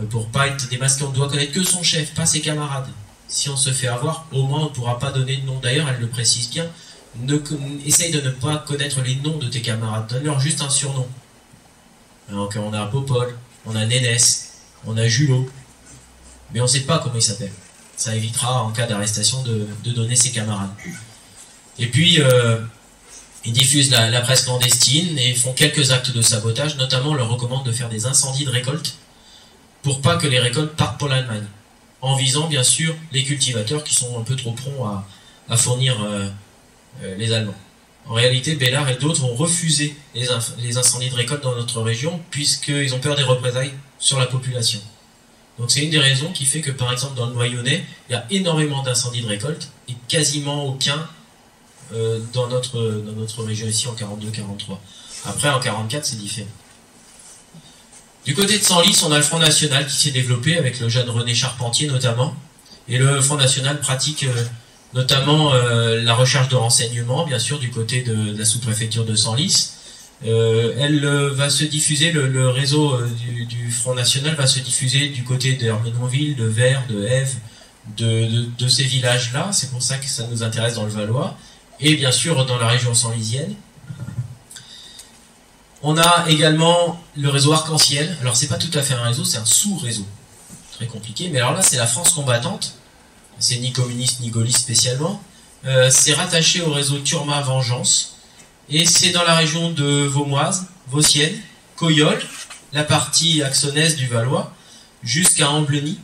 Pour pas être démasqué, on ne doit connaître que son chef, pas ses camarades. Si on se fait avoir, au moins on ne pourra pas donner de nom. D'ailleurs, elle le précise bien, essaye de ne pas connaître les noms de tes camarades, donne-leur juste un surnom. Donc on a Popol, on a Nénès, on a Julot, mais on ne sait pas comment il s'appelle. Ça évitera en cas d'arrestation de donner ses camarades. Et puis ils diffusent la presse clandestine et font quelques actes de sabotage, notamment on leur recommande de faire des incendies de récoltes pour pas que les récoltes partent pour l'Allemagne, en visant bien sûr les cultivateurs qui sont un peu trop prompts à fournir les Allemands. En réalité, Bellard et d'autres ont refusé les incendies de récolte dans notre région puisqu'ils ont peur des représailles sur la population. Donc c'est une des raisons qui fait que par exemple dans le Noyonnais, il y a énormément d'incendies de récolte et quasiment aucun dans notre région ici en 42-43. Après en 44 c'est différent. Du côté de Senlis, on a le Front National qui s'est développé avec le jeune René Charpentier notamment. Et le Front National pratique notamment la recherche de renseignements, bien sûr, du côté de la sous-préfecture de Senlis. Elle va se diffuser, le réseau du Front National va se diffuser du côté d'Ermenonville, de Vers, de Ève, de ces villages-là. C'est pour ça que ça nous intéresse dans le Valois. Et bien sûr dans la région senlisienne. On a également le réseau Arc-en-Ciel. Alors c'est pas tout à fait un réseau, c'est un sous-réseau. Très compliqué, mais alors là c'est la France combattante. C'est ni communiste ni gaulliste spécialement. C'est rattaché au réseau Turma Vengeance. Et c'est dans la région de Vaumoise, Vauciennes, Coyolles, la partie axonaise du Valois, jusqu'à Ambleny.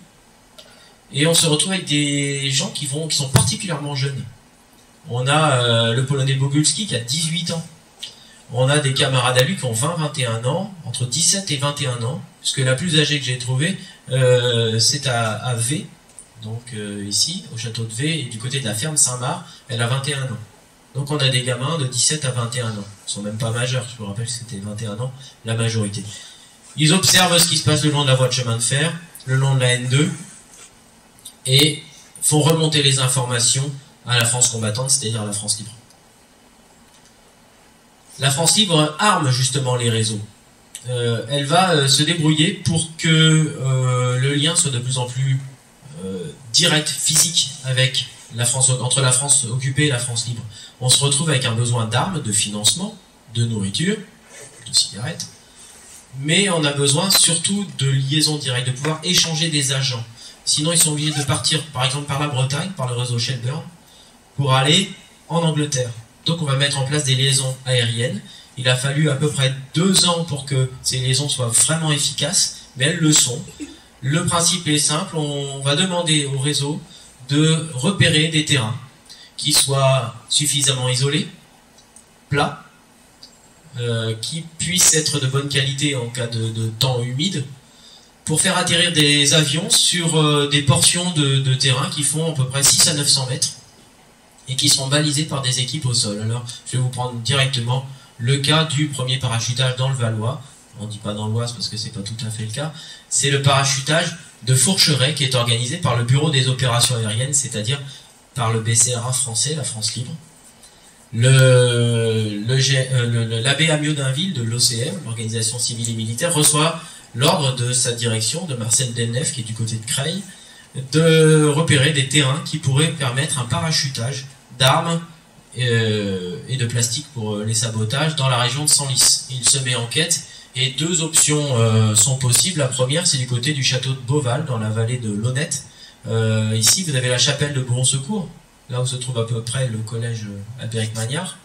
Et on se retrouve avec des gens qui sont particulièrement jeunes. On a le Polonais Bogulski qui a 18 ans. On a des camarades à lui qui ont 20-21 ans, entre 17 et 21 ans, puisque la plus âgée que j'ai trouvée, c'est à V, donc ici, au château de V, et du côté de la ferme Saint-Marc, elle a 21 ans. Donc on a des gamins de 17 à 21 ans. Ils sont même pas majeurs, je vous rappelle que c'était 21 ans, la majorité. Ils observent ce qui se passe le long de la voie de chemin de fer, le long de la N2, et font remonter les informations à la France combattante, c'est-à-dire à la France libre. La France libre arme justement les réseaux. Elle va se débrouiller pour que le lien soit de plus en plus direct, physique, avec la France, entre la France occupée et la France libre. On se retrouve avec un besoin d'armes, de financement, de nourriture, de cigarettes, mais on a besoin surtout de liaisons directes, de pouvoir échanger des agents. Sinon, ils sont obligés de partir, par exemple, par la Bretagne, par le réseau Shelburne, pour aller en Angleterre. Donc on va mettre en place des liaisons aériennes. Il a fallu à peu près 2 ans pour que ces liaisons soient vraiment efficaces, mais elles le sont. Le principe est simple, on va demander au réseau de repérer des terrains qui soient suffisamment isolés, plats, qui puissent être de bonne qualité en cas de temps humide, pour faire atterrir des avions sur des portions de terrain qui font à peu près 6 à 900 mètres et qui sont balisées par des équipes au sol. Alors, je vais vous prendre directement le cas du premier parachutage dans le Valois. On ne dit pas dans l'Oise parce que c'est pas tout à fait le cas. C'est le parachutage de Fourcheret qui est organisé par le Bureau des opérations aériennes, c'est-à-dire par le BCRA français, la France libre. L'abbé Amiot d'Inville de l'OCM, l'organisation civile et militaire, reçoit l'ordre de sa direction, de Marcel Delnef, qui est du côté de Creil, de repérer des terrains qui pourraient permettre un parachutage d'armes et de plastique pour les sabotages dans la région de Senlis. Il se met en quête et 2 options sont possibles. La première, c'est du côté du château de Beauval, dans la vallée de l'Honnête. Ici, vous avez la chapelle de Bon Secours, là où se trouve à peu près le collège Albéric Magnard,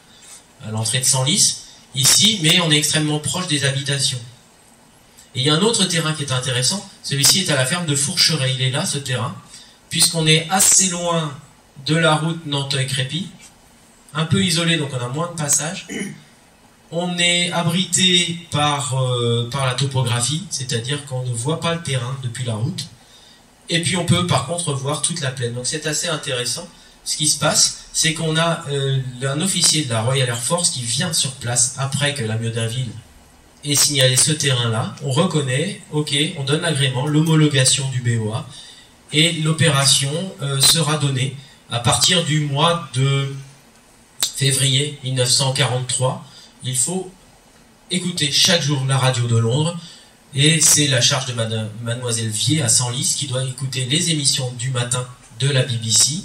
à l'entrée de Senlis. Ici, mais on est extrêmement proche des habitations. Et il y a un autre terrain qui est intéressant, celui-ci est à la ferme de Fourcheret, il est là ce terrain, puisqu'on est assez loin de la route Nanteuil-Crépy, un peu isolé donc on a moins de passages, on est abrité par la topographie, c'est-à-dire qu'on ne voit pas le terrain depuis la route, et puis on peut par contre voir toute la plaine, donc c'est assez intéressant. Ce qui se passe, c'est qu'on a un officier de la Royal Air Force qui vient sur place après que l'Amiot d'Inville et signaler ce terrain-là, on reconnaît, ok, on donne l'agrément, l'homologation du BOA, et l'opération sera donnée à partir du mois de février 1943. Il faut écouter chaque jour la radio de Londres, et c'est la charge de Mademoiselle Vier à Senlis qui doit écouter les émissions du matin de la BBC,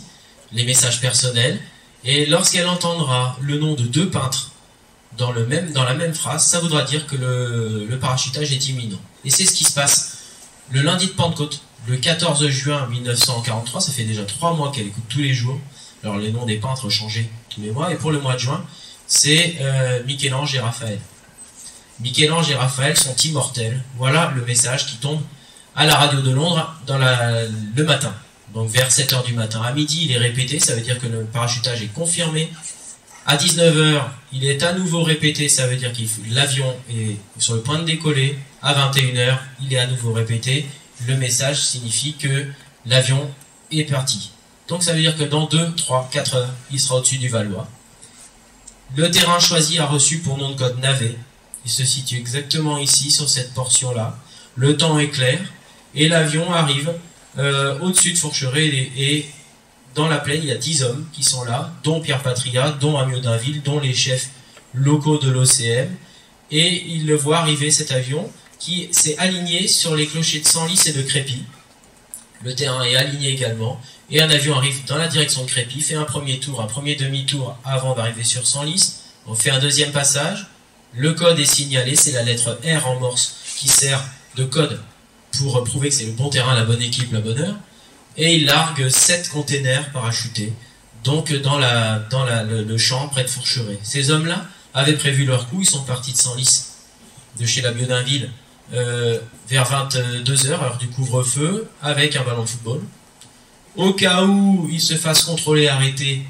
les messages personnels, Et lorsqu'elle entendra le nom de 2 peintres dans la même phrase, ça voudra dire que le parachutage est imminent. Et c'est ce qui se passe le lundi de Pentecôte, le 14 juin 1943, ça fait déjà 3 mois qu'elle écoute tous les jours. Alors les noms des peintres changeaient tous les mois, et pour le mois de juin, c'est Michel-Ange et Raphaël. Michel-Ange et Raphaël sont immortels. Voilà le message qui tombe à la radio de Londres le matin. Donc vers 7h du matin. À midi, il est répété, ça veut dire que le parachutage est confirmé. À 19h, il est à nouveau répété, ça veut dire que l'avion est sur le point de décoller. À 21h, il est à nouveau répété. Le message signifie que l'avion est parti. Donc ça veut dire que dans 2, 3, 4 heures, il sera au-dessus du Valois. Le terrain choisi a reçu pour nom de code Navet. Il se situe exactement ici, sur cette portion-là. Le temps est clair, et l'avion arrive au-dessus de Fourcheré, et dans la plaine, il y a 10 hommes qui sont là, dont Pierre Patria, dont Amiot d'Inville, dont les chefs locaux de l'OCM, et ils le voient arriver, cet avion, qui s'est aligné sur les clochers de Senlis et de Crépy. Le terrain est aligné également, et un avion arrive dans la direction de Crépy, fait un premier tour, un premier demi-tour avant d'arriver sur Senlis. On fait un deuxième passage, le code est signalé, c'est la lettre R en morse qui sert de code pour prouver que c'est le bon terrain, la bonne équipe, la bonne heure. Et il largue 7 containers parachutés, donc dans le champ près de Fourcheré. Ces hommes-là avaient prévu leur coup, ils sont partis de Senlis, de chez l'Amiot d'Inville, vers 22h, heure du couvre-feu, avec un ballon de football. Au cas où ils se fassent contrôler, arrêter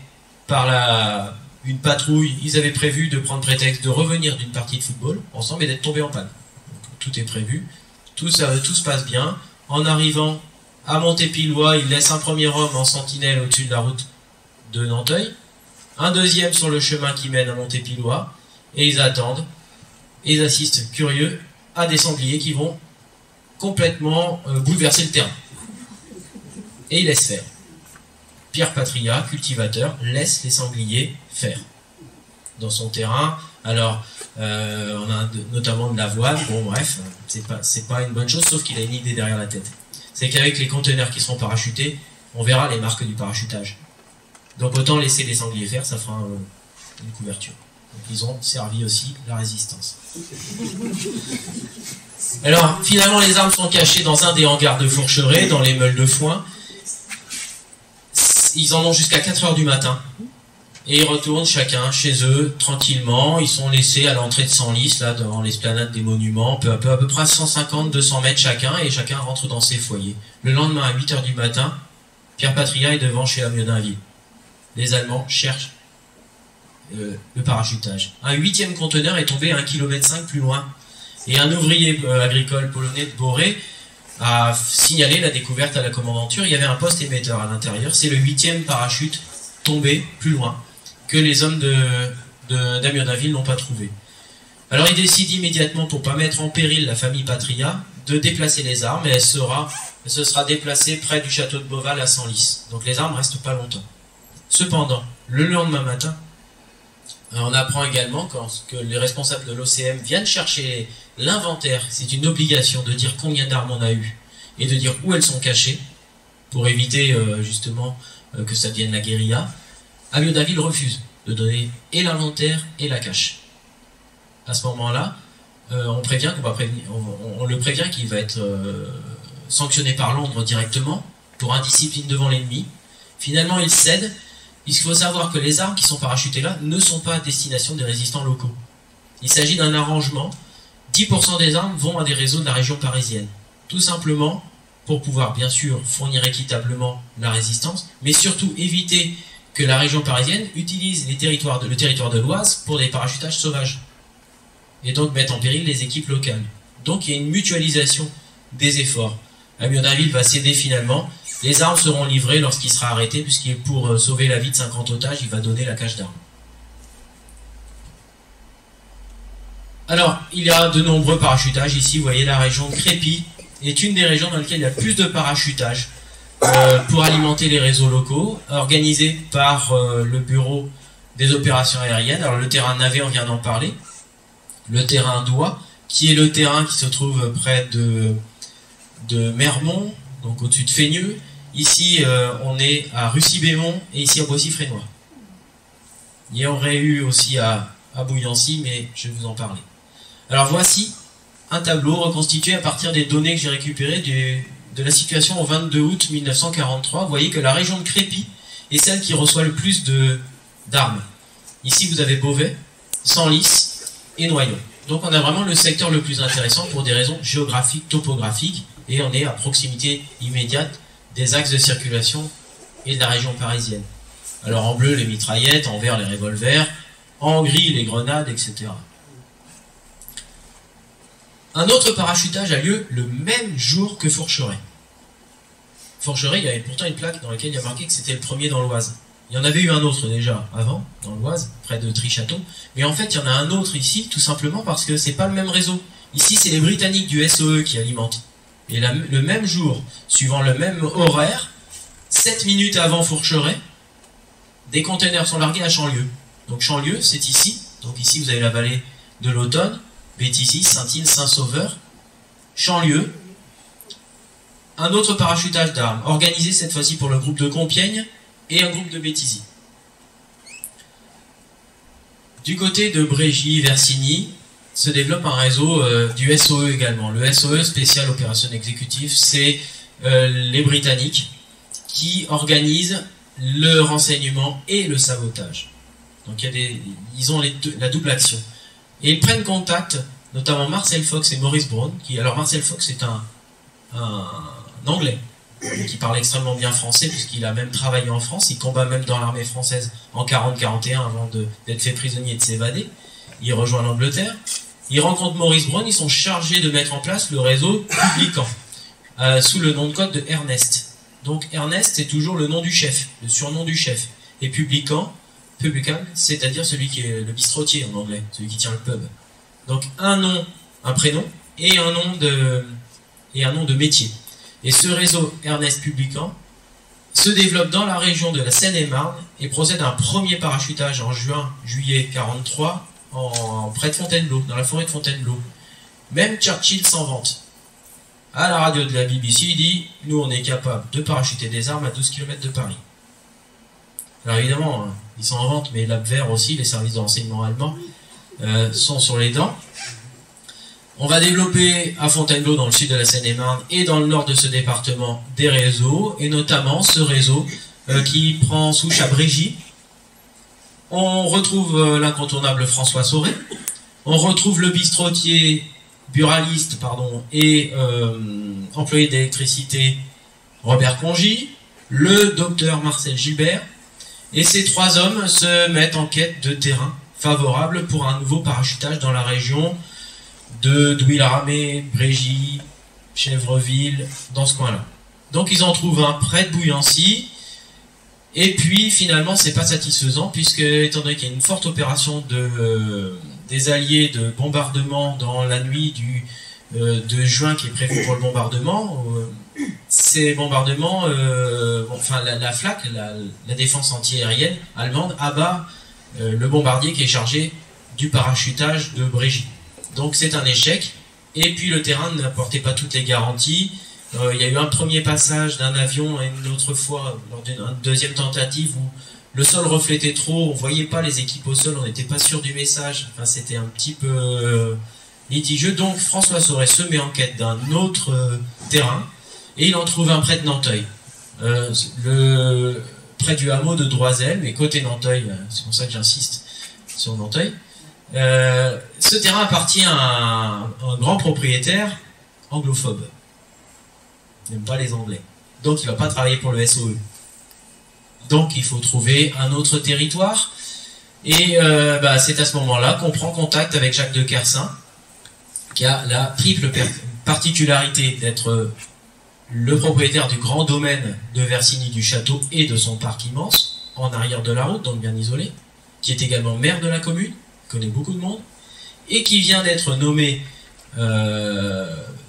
par une patrouille, ils avaient prévu de prendre prétexte de revenir d'une partie de football ensemble et d'être tombés en panne. Donc, tout est prévu, tout se passe bien. En arrivant à Montépillois, ils laissent un premier homme en sentinelle au-dessus de la route de Nanteuil, un deuxième sur le chemin qui mène à Montépillois, et ils attendent, et ils assistent curieux à des sangliers qui vont complètement bouleverser le terrain. Et ils laissent faire. Pierre Patria, cultivateur, laisse les sangliers faire dans son terrain. Alors, on a notamment de l'avoine. Bon, bref, c'est pas une bonne chose, sauf qu'il a une idée derrière la tête. C'est qu'avec les conteneurs qui seront parachutés, on verra les marques du parachutage. Donc autant laisser les sangliers faire, ça fera une couverture. Donc ils ont servi aussi la résistance. Alors, finalement, les armes sont cachées dans un des hangars de Fourcheré, dans les meules de foin. Ils en ont jusqu'à 4h du matin. Et ils retournent chacun chez eux, tranquillement. Ils sont laissés à l'entrée de Senlis, là, dans l'esplanade des monuments, peu à peu près 150-200 mètres chacun, et chacun rentre dans ses foyers. Le lendemain, à 8h du matin, Pierre Patria est devant chez Amiot d'Inville. Les Allemands cherchent le parachutage. Un 8e conteneur est tombé à 1,5 km plus loin. Et un ouvrier agricole polonais de Boré a signalé la découverte à la commandanture. Il y avait un poste émetteur à l'intérieur. C'est le 8e parachute tombé plus loin, que les hommes d'Amiot d'Inville n'ont pas trouvé. Alors il décide immédiatement, pour ne pas mettre en péril la famille Patria, de déplacer les armes, et elle se sera déplacée près du château de Beauval à Senlis. Donc les armes ne restent pas longtemps. Cependant, le lendemain matin, on apprend également que les responsables de l'OCM viennent chercher l'inventaire. C'est une obligation de dire combien d'armes on a eu et de dire où elles sont cachées, pour éviter justement que ça devienne la guérilla. Amiot d'Inville refuse de donner et l'inventaire et la cache. À ce moment-là, on le prévient qu'il va être sanctionné par Londres directement pour indiscipline devant l'ennemi. Finalement, il cède. Il faut savoir que les armes qui sont parachutées là ne sont pas à destination des résistants locaux. Il s'agit d'un arrangement. 10% des armes vont à des réseaux de la région parisienne. Tout simplement pour pouvoir, bien sûr, fournir équitablement la résistance, mais surtout éviter que la région parisienne utilise le territoire de l'Oise pour des parachutages sauvages. Et donc mettre en péril les équipes locales. Donc il y a une mutualisation des efforts. Amiot d'Inville va céder finalement. Les armes seront livrées lorsqu'il sera arrêté, puisqu'il pour sauver la vie de 50 otages, il va donner la cache d'armes. Alors, il y a de nombreux parachutages. Ici, vous voyez, la région de Crépy est une des régions dans lesquelles il y a plus de parachutage pour alimenter les réseaux locaux, organisés par le Bureau des opérations aériennes. Alors, le terrain Navet, on vient d'en parler. Le terrain d'Oie, qui est le terrain qui se trouve près de Mermont, donc au-dessus de Feigneux. Ici, on est à Russy-Bémont et ici à Boissy-Frénois. Il y aurait eu aussi à Bouillancy, mais je vais vous en parler. Alors voici un tableau reconstitué à partir des données que j'ai récupérées de la situation au 22 août 1943. Vous voyez que la région de Crépy est celle qui reçoit le plus d'armes. Ici, vous avez Beauvais, Senlis et Noyon. Donc on a vraiment le secteur le plus intéressant pour des raisons géographiques, topographiques, et on est à proximité immédiate des axes de circulation et de la région parisienne. Alors en bleu, les mitraillettes, en vert, les revolvers, en gris, les grenades, etc. Un autre parachutage a lieu le même jour que Fourcheret. Fourcheret, il y avait pourtant une plaque dans laquelle il y a marqué que c'était le premier dans l'Oise. Il y en avait eu un autre déjà avant, dans l'Oise, près de Trichâteau. Mais en fait, il y en a un autre ici, tout simplement parce que c'est pas le même réseau. Ici, c'est les Britanniques du SOE qui alimentent. Et le même jour, suivant le même horaire, 7 minutes avant Fourcheret, des containers sont largués à Chanlieu. Donc Chanlieu, c'est ici. Donc ici, vous avez la vallée de l'Automne, Béthisy, Saint-Île, Saint-Sauveur, Chanlieu. Un autre parachutage d'armes, organisé cette fois-ci pour le groupe de Compiègne et un groupe de Béthisy. Du côté de Brégy, Versigny, se développe un réseau du SOE également. Le SOE, Special Operation Executive, c'est les Britanniques qui organisent le renseignement et le sabotage. Donc ils ont la double action. Et ils prennent contact, notamment Marcel Fox et Maurice Brown, alors Marcel Fox est un Anglais, qui parle extrêmement bien français, puisqu'il a même travaillé en France, il combat même dans l'armée française en 40-41 avant d'être fait prisonnier et de s'évader. Il rejoint l'Angleterre, il rencontre Maurice Brown, ils sont chargés de mettre en place le réseau Publican, sous le nom de code de Ernest. Donc Ernest, c'est toujours le nom du chef, le surnom du chef. Et Publican, c'est-à-dire celui qui est le bistrotier en anglais, celui qui tient le pub. Donc un nom, un prénom, et un nom de métier. Et ce réseau Ernest Publican se développe dans la région de la Seine-et-Marne et procède à un premier parachutage en juillet 43 près de Fontainebleau, dans la forêt de Fontainebleau. Même Churchill s'en vante. À la radio de la BBC, il dit « Nous, on est capable de parachuter des armes à 12 km de Paris. » Alors évidemment, ils s'en vantent, mais l'Abwehr aussi, les services de renseignement allemands, sont sur les dents. On va développer à Fontainebleau, dans le sud de la Seine-et-Marne, et dans le nord de ce département, des réseaux, et notamment ce réseau qui prend souche à Brégy. On retrouve l'incontournable François Sauret, on retrouve le bistrotier, buraliste, et employé d'électricité Robert Congy, le docteur Marcel Gilbert, et ces trois hommes se mettent en quête de terrain favorable pour un nouveau parachutage dans la région de Douai-la-Ramée, Brégy, Chèvreville, dans ce coin-là. Donc ils en trouvent un près de Bouillancy, et puis finalement c'est pas satisfaisant, puisque étant donné qu'il y a une forte opération des Alliés de bombardement dans la nuit de juin qui est prévue pour le bombardement, ces bombardements, la FLAC, la défense antiaérienne allemande, abat le bombardier qui est chargé du parachutage de Brégy. Donc c'est un échec, et puis le terrain n'apportait pas toutes les garanties. Il y a eu un premier passage d'un avion, et une autre fois, lors d'une deuxième tentative, où le sol reflétait trop, on voyait pas les équipes au sol, on n'était pas sûr du message, enfin c'était un petit peu litigieux. Donc François Sauret se met en quête d'un autre terrain, et il en trouve un près de Nanteuil, près du hameau de Droisel, mais côté Nanteuil, c'est pour ça que j'insiste sur Nanteuil. Ce terrain appartient à un grand propriétaire anglophobe. Il n'aime pas les Anglais. Donc il ne va pas travailler pour le SOE. Donc il faut trouver un autre territoire. Et c'est à ce moment-là qu'on prend contact avec Jacques de Kersin, qui a la triple particularité d'être le propriétaire du grand domaine de Versigny-du-Château et de son parc immense, en arrière de la route, donc bien isolé, qui est également maire de la commune, connaît beaucoup de monde, et qui vient d'être nommé,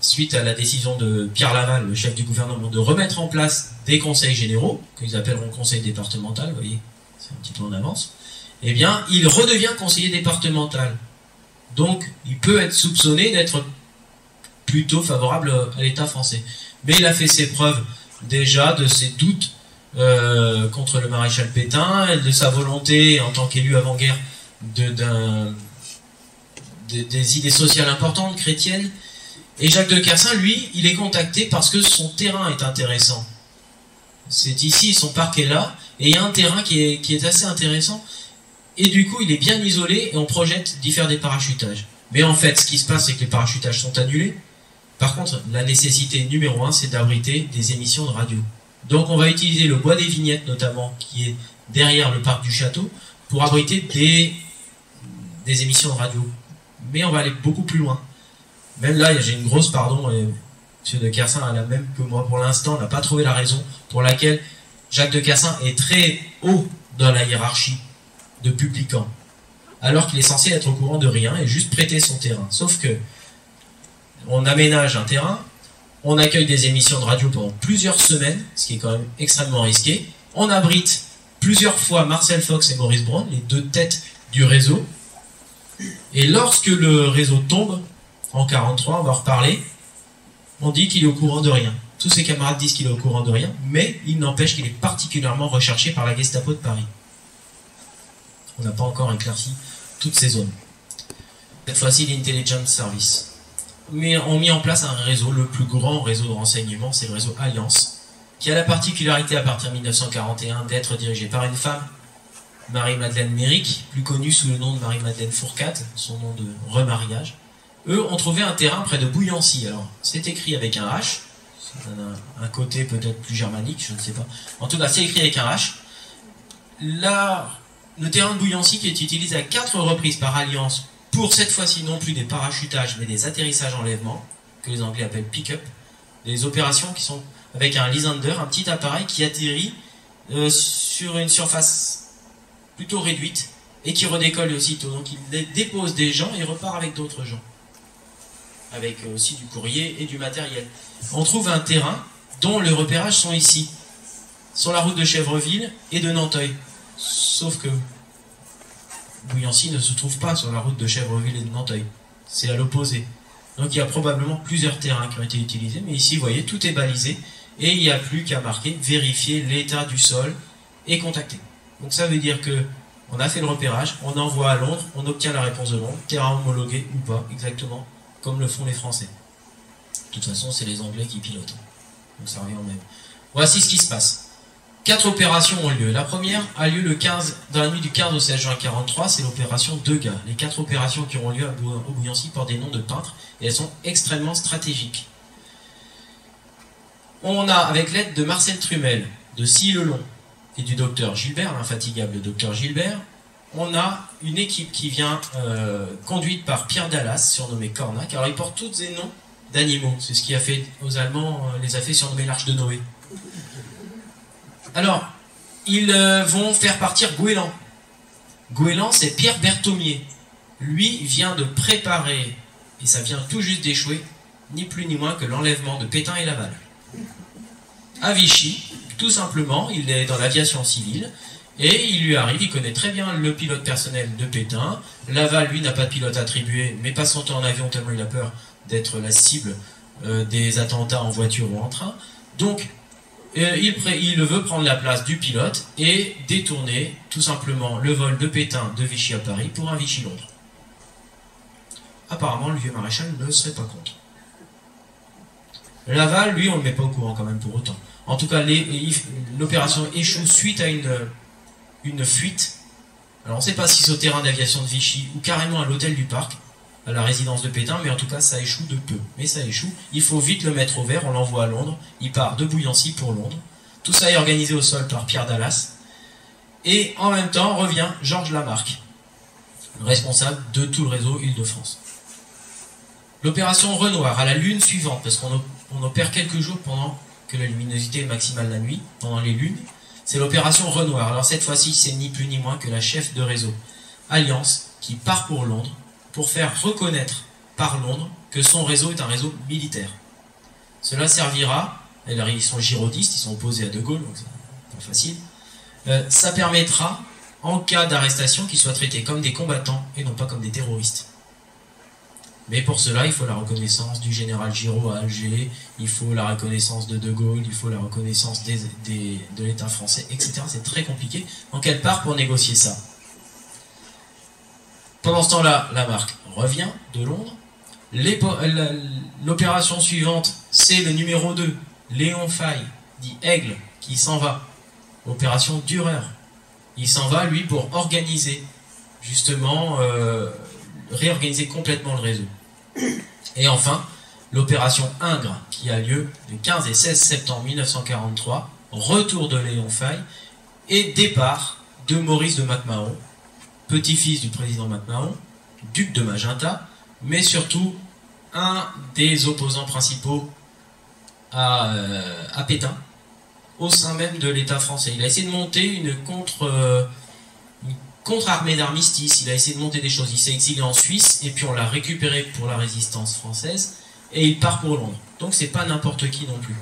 suite à la décision de Pierre Laval, le chef du gouvernement, de remettre en place des conseils généraux, qu'ils appelleront conseil départemental, vous voyez, c'est un petit peu en avance, eh bien, il redevient conseiller départemental. Donc, il peut être soupçonné d'être plutôt favorable à l'État français. Mais il a fait ses preuves déjà de ses doutes contre le maréchal Pétain, de sa volonté en tant qu'élu avant-guerre des idées sociales importantes, chrétiennes. Et Jacques de Kersin, lui, il est contacté parce que son terrain est intéressant. C'est ici, son parc est là, et il y a un terrain qui est assez intéressant. Et du coup, il est bien isolé, et on projette d'y faire des parachutages. Mais en fait, ce qui se passe, c'est que les parachutages sont annulés. Par contre, la nécessité numéro 1, c'est d'abriter des émissions de radio. Donc on va utiliser le bois des Vignettes, notamment, qui est derrière le parc du château, pour abriter des émissions de radio. Mais on va aller beaucoup plus loin. Même là, j'ai une grosse pardon, et M. de Kersin a la même que moi pour l'instant, n'a pas trouvé la raison pour laquelle Jacques de Kersin est très haut dans la hiérarchie de publicans, alors qu'il est censé être au courant de rien et juste prêter son terrain. Sauf que on aménage un terrain, on accueille des émissions de radio pendant plusieurs semaines, ce qui est quand même extrêmement risqué. On abrite plusieurs fois Marcel Fox et Maurice Brown, les deux têtes du réseau. Et lorsque le réseau tombe, en 1943, on va en reparler, on dit qu'il est au courant de rien. Tous ses camarades disent qu'il est au courant de rien, mais il n'empêche qu'il est particulièrement recherché par la Gestapo de Paris. On n'a pas encore éclairci toutes ces zones. Cette fois-ci, l'Intelligence Service. Mais on a mis en place un réseau, le plus grand réseau de renseignement, c'est le réseau Alliance, qui a la particularité à partir de 1941 d'être dirigé par une femme, Marie-Madeleine Méric, plus connue sous le nom de Marie-Madeleine Fourcade, son nom de remariage. Eux ont trouvé un terrain près de Bouillancy. Alors, c'est écrit avec un H, c'est un côté peut-être plus germanique, je ne sais pas. En tout cas, c'est écrit avec un H. Là, le terrain de Bouillancy qui est utilisé à 4 reprises par Alliance pour cette fois-ci non plus des parachutages, mais des atterrissages enlèvements, que les Anglais appellent pick-up, des opérations qui sont avec un Lysander, un petit appareil qui atterrit sur une surface plutôt réduite et qui redécolle aussitôt. Donc il dépose des gens et repart avec d'autres gens, avec aussi du courrier et du matériel. On trouve un terrain dont les repérages sont ici, sur la route de Chèvreville et de Nanteuil. Sauf que Bouillancy ne se trouve pas sur la route de Chèvreville et de Nanteuil. C'est à l'opposé. Donc il y a probablement plusieurs terrains qui ont été utilisés, mais ici, vous voyez, tout est balisé, et il n'y a plus qu'à marquer, vérifier l'état du sol et contacter. Donc ça veut dire que on a fait le repérage, on envoie à Londres, on obtient la réponse de Londres, terrain homologué ou pas, exactement comme le font les Français. De toute façon, c'est les Anglais qui pilotent. Donc ça revient au même. Voici ce qui se passe. 4 opérations ont lieu. La première a lieu dans la nuit du 15 au 16 juin 1943, c'est l'opération Degas. Les 4 opérations qui auront lieu au Bouillancy portent des noms de peintres et elles sont extrêmement stratégiques. On a, avec l'aide de Marcel Trumel, de Sillelon et du docteur Gilbert, l'infatigable docteur Gilbert, on a une équipe qui vient conduite par Pierre Dallas, surnommé Cornac. Alors ils portent tous des noms d'animaux. C'est ce qui a fait aux Allemands, les a fait surnommer l'Arche de Noé. Alors, ils vont faire partir Gouélan. Gouélan, c'est Pierre Berthomier. Lui vient de préparer, et ça vient tout juste d'échouer, ni plus ni moins que l'enlèvement de Pétain et Laval. À Vichy, tout simplement, il est dans l'aviation civile, et il lui arrive, il connaît très bien le pilote personnel de Pétain. Laval, lui, n'a pas de pilote attribué, mais passe son temps en avion tellement il a peur d'être la cible des attentats en voiture ou en train. Donc, il veut prendre la place du pilote et détourner tout simplement le vol de Pétain de Vichy à Paris pour un Vichy-Londres. Apparemment, le vieux maréchal ne serait pas contre. Laval, lui, on ne le met pas au courant quand même pour autant. En tout cas, l'opération échoue suite à une fuite. Alors on ne sait pas si c'est au terrain d'aviation de Vichy ou carrément à l'hôtel du Parc, à la résidence de Pétain, mais en tout cas ça échoue de peu. Mais ça échoue, il faut vite le mettre au vert, on l'envoie à Londres, il part de Bouillancy pour Londres. Tout ça est organisé au sol par Pierre Dallas. Et en même temps revient Georges Lamarck, responsable de tout le réseau Île-de-France. L'opération Renoir, à la lune suivante, parce qu'on opère quelques jours pendant que la luminosité est maximale la nuit, pendant les lunes, c'est l'opération Renoir. Alors cette fois-ci, c'est ni plus ni moins que la chef de réseau Alliance qui part pour Londres, pour faire reconnaître par Londres que son réseau est un réseau militaire. Cela servira, alors ils sont girodistes, ils sont opposés à De Gaulle, donc c'est pas facile, ça permettra, en cas d'arrestation, qu'ils soient traités comme des combattants et non pas comme des terroristes. Mais pour cela, il faut la reconnaissance du général Giraud à Alger, il faut la reconnaissance de De Gaulle, il faut la reconnaissance de l'État français, etc. C'est très compliqué. Donc elle part pour négocier ça. Pendant ce temps-là, Lamarck revient de Londres. L'opération suivante, c'est le numéro 2, Léon Faye, dit Aigle, qui s'en va. Opération Dürer. Il s'en va, lui, pour organiser, justement, réorganiser complètement le réseau. Et enfin, l'opération Ingres, qui a lieu le 15 et 16 septembre 1943, retour de Léon Faye, et départ de Maurice de MacMahon, petit-fils du président MacMahon, duc de Magenta, mais surtout un des opposants principaux à Pétain, au sein même de l'État français. Il a essayé de monter une contre-armée d'armistice, il a essayé de monter des choses. Il s'est exilé en Suisse, et puis on l'a récupéré pour la résistance française, et il part pour Londres. Donc c'est pas n'importe qui non plus.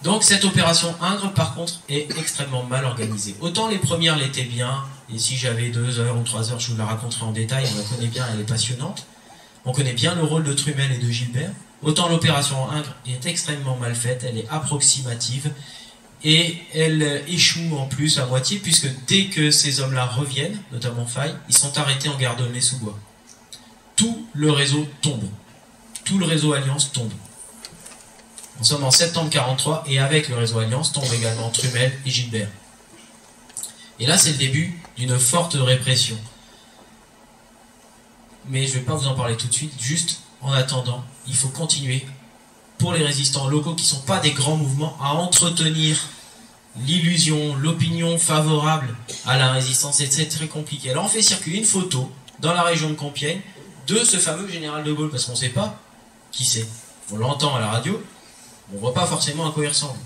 Donc cette opération Ingres, par contre, est extrêmement mal organisée. Autant les premières l'étaient bien, et si j'avais 2 heures ou 3 heures, je vous la raconterai en détail, on la connaît bien, elle est passionnante. On connaît bien le rôle de Trumel et de Gilbert. Autant l'opération Ingres est extrêmement mal faite, elle est approximative, et elle échoue en plus à moitié, puisque dès que ces hommes-là reviennent, notamment Faye, ils sont arrêtés en gare de Ney-sous-Bois. Tout le réseau tombe. Tout le réseau Alliance tombe. Nous sommes en septembre 1943, et avec le réseau Alliance tombent également Trumel et Gilbert. Et là, c'est le début d'une forte répression. Mais je ne vais pas vous en parler tout de suite, juste en attendant, il faut continuer, pour les résistants locaux qui ne sont pas des grands mouvements, à entretenir l'illusion, l'opinion favorable à la résistance. C'est très compliqué. Alors on fait circuler une photo dans la région de Compiègne de ce fameux général de Gaulle, parce qu'on ne sait pas qui c'est. On l'entend à la radio, on ne voit pas forcément à quoi il ressemble.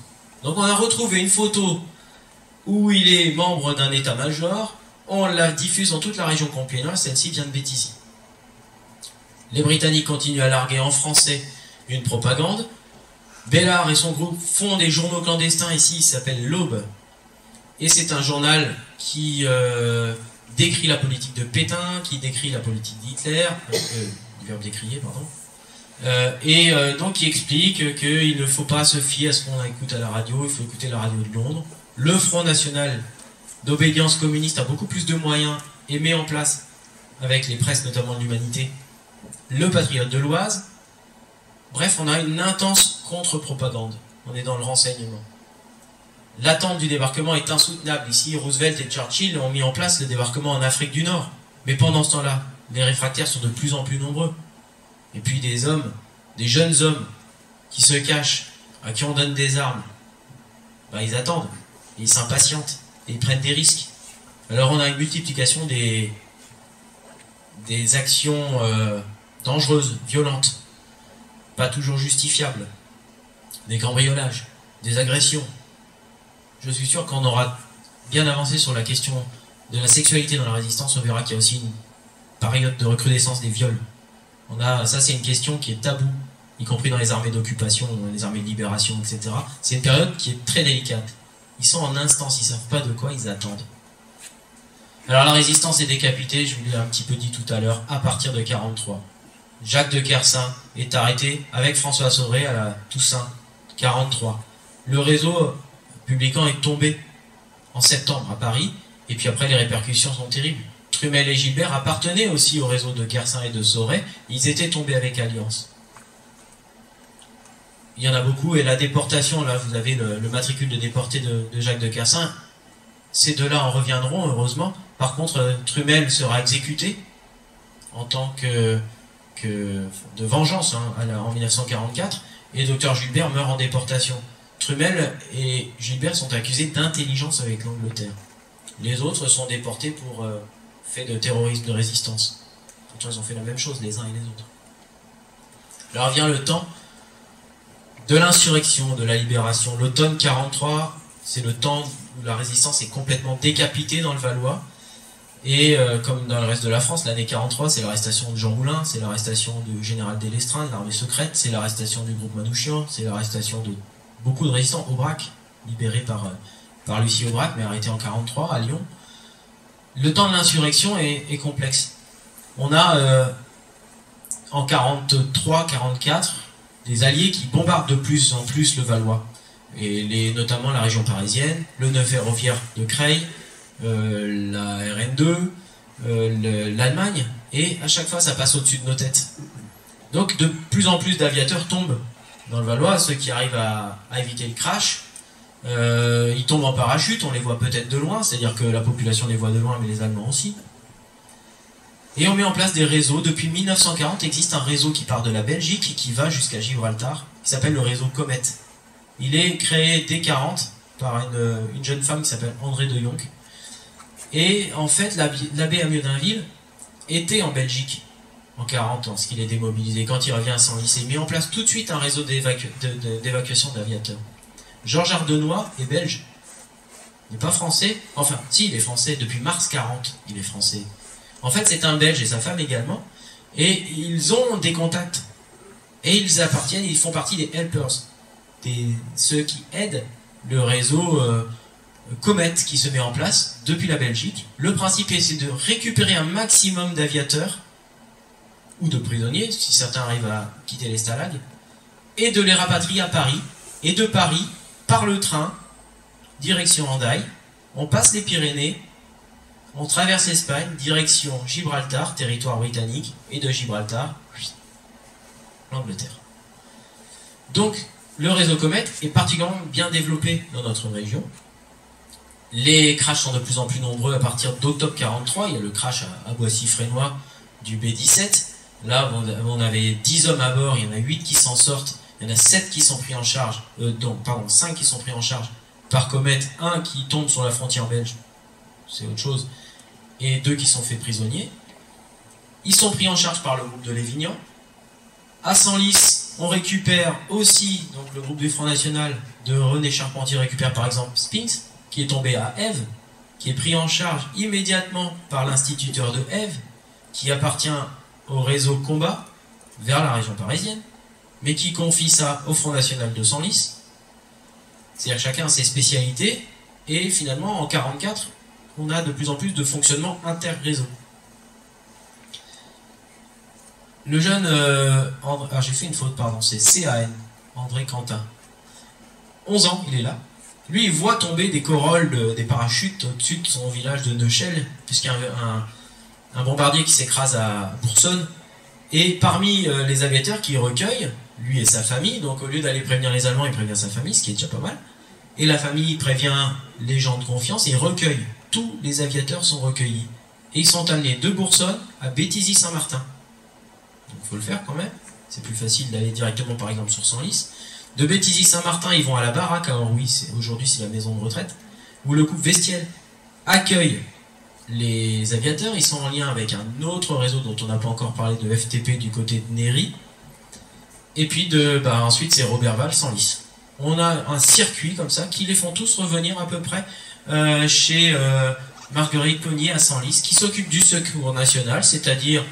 Donc on a retrouvé une photo où il est membre d'un état-major, on la diffuse dans toute la région compiègnoise, celle-ci vient de Béthisy. Les Britanniques continuent à larguer en français une propagande. Bellard et son groupe font des journaux clandestins ici, il s'appelle l'Aube. Et c'est un journal qui décrit la politique de Pétain, qui décrit la politique d'Hitler, du verbe décrier, pardon. Donc qui explique qu'il ne faut pas se fier à ce qu'on écoute à la radio, il faut écouter la radio de Londres. Le Front National d'obédience communiste a beaucoup plus de moyens et met en place, avec les presses notamment de l'Humanité, le Patriote de l'Oise. Bref, on a une intense contre-propagande. On est dans le renseignement. L'attente du débarquement est insoutenable. Ici, Roosevelt et Churchill ont mis en place le débarquement en Afrique du Nord. Mais pendant ce temps-là, les réfractaires sont de plus en plus nombreux. Et puis des hommes, des jeunes hommes, qui se cachent, à qui on donne des armes, ils attendent, ils s'impatientent, et ils prennent des risques. Alors on a une multiplication des actions dangereuses, violentes, pas toujours justifiables, des cambriolages, des agressions. Je suis sûr qu'on aura bien avancé sur la question de la sexualité dans la résistance, on verra qu'il y a aussi une période de recrudescence des viols. Ça c'est une question qui est taboue, y compris dans les armées d'occupation, les armées de libération, etc. C'est une période qui est très délicate. Ils sont en instance, ils ne savent pas de quoi ils attendent. Alors la résistance est décapitée, je vous l'ai un petit peu dit tout à l'heure, à partir de 1943. Jacques de Kersin est arrêté avec François Soré à la Toussaint, 1943. Le réseau Publican est tombé en septembre à Paris, et puis après les répercussions sont terribles. Trumel et Gilbert appartenaient aussi au réseau de Kersin et de Soré, ils étaient tombés avec Alliance. Il y en a beaucoup, et la déportation, là vous avez le matricule de déporté de Jacques de Kersin, ces deux-là en reviendront heureusement. Par contre, Trumel sera exécuté en tant que de vengeance en 1944, et Dr Gilbert meurt en déportation. Trumel et Gilbert sont accusés d'intelligence avec l'Angleterre. Les autres sont déportés pour fait de terrorisme de résistance. Pourtant ils ont fait la même chose les uns et les autres. Alors vient le temps de l'insurrection, de la libération. L'automne 1943, c'est le temps où la résistance est complètement décapitée dans le Valois. Et comme dans le reste de la France, l'année 1943, c'est l'arrestation de Jean Moulin, c'est l'arrestation du général Delestraint, de l'armée secrète, c'est l'arrestation du groupe Manouchian, c'est l'arrestation de beaucoup de résistants. Aubrac, libéré par Lucie Aubrac, mais arrêté en 1943 à Lyon. Le temps de l'insurrection est complexe. On a en 43-44, des alliés qui bombardent de plus en plus le Valois, et notamment la région parisienne, le nœud ferroviaire de Creil, la RN2, l'Allemagne, et à chaque fois ça passe au-dessus de nos têtes. Donc de plus en plus d'aviateurs tombent dans le Valois, ceux qui arrivent à éviter le crash. Ils tombent en parachute, on les voit peut-être de loin, c'est-à-dire que la population les voit de loin, mais les Allemands aussi. Et on met en place des réseaux. Depuis 1940, existe un réseau qui part de la Belgique et qui va jusqu'à Gibraltar, qui s'appelle le réseau Comet. Il est créé dès 40 par une jeune femme qui s'appelle André de Jonck. Et en fait, l'abbé Amiodinville était en Belgique en 40 lorsqu'il est démobilisé. Quand il revient à Senlis, il met en place tout de suite un réseau d'évacuation d'aviateurs. Georges Ardenois est belge. Il n'est pas français. Enfin, si, il est français. Depuis mars 40, il est français. En fait, c'est un Belge et sa femme également. Et ils ont des contacts. Et ils font partie des helpers. Ceux qui aident le réseau Comet qui se met en place depuis la Belgique. Le principe c'est de récupérer un maximum d'aviateurs ou de prisonniers, si certains arrivent à quitter les stalags, et de les rapatrier à Paris. Et de Paris, par le train, direction Hendaye, on passe les Pyrénées, on traverse l'Espagne, direction Gibraltar, territoire britannique, et de Gibraltar, l'Angleterre. Donc, le réseau Comet est particulièrement bien développé dans notre région. Les crashs sont de plus en plus nombreux à partir d'octobre 43. Il y a le crash à Boissy-Frénois du B-17. Là, on avait 10 hommes à bord, il y en a 8 qui s'en sortent. Il y en a 7 qui sont pris en charge, 5 qui sont pris en charge par Comet, 1 qui tombe sur la frontière belge, c'est autre chose, et 2 qui sont faits prisonniers. Ils sont pris en charge par le groupe de Lévignan. À Senlis, on récupère aussi, donc le groupe du Front National de René Charpentier récupère par exemple Spinks, qui est tombé à Ève, qui est pris en charge immédiatement par l'instituteur de Ève, qui appartient au réseau Combat vers la région parisienne, mais qui confie ça au Front National de Senlis. C'est-à-dire que chacun a ses spécialités, et finalement, en 1944, on a de plus en plus de fonctionnement inter-réseau. Le jeune... alors j'ai fait une faute, pardon, c'est CAN, André Quentin. 11 ans, il est là. Lui, il voit tomber des corolles, des parachutes au-dessus de son village de Neuchel, puisqu'il y a un bombardier qui s'écrase à Boursonne. Et parmi les aviateurs qui recueillent, lui et sa famille, donc au lieu d'aller prévenir les Allemands, il prévient sa famille, ce qui est déjà pas mal. Et la famille prévient les gens de confiance et il recueille. Tous les aviateurs sont recueillis. Et ils sont amenés de Boursonne à Béthisy-Saint-Martin. Donc il faut le faire quand même. C'est plus facile d'aller directement par exemple sur Senlis. De Béthisy-Saint-Martin, ils vont à la baraque à Orwy, aujourd'hui c'est la maison de retraite, où le couple Vestiel accueille les aviateurs. Ils sont en lien avec un autre réseau dont on n'a pas encore parlé, de FTP du côté de Néry. Et puis ensuite c'est Roberval, Senlis. On a un circuit comme ça qui les font tous revenir à peu près chez Marguerite Cognier à Senlis, qui s'occupe du secours national, c'est-à-dire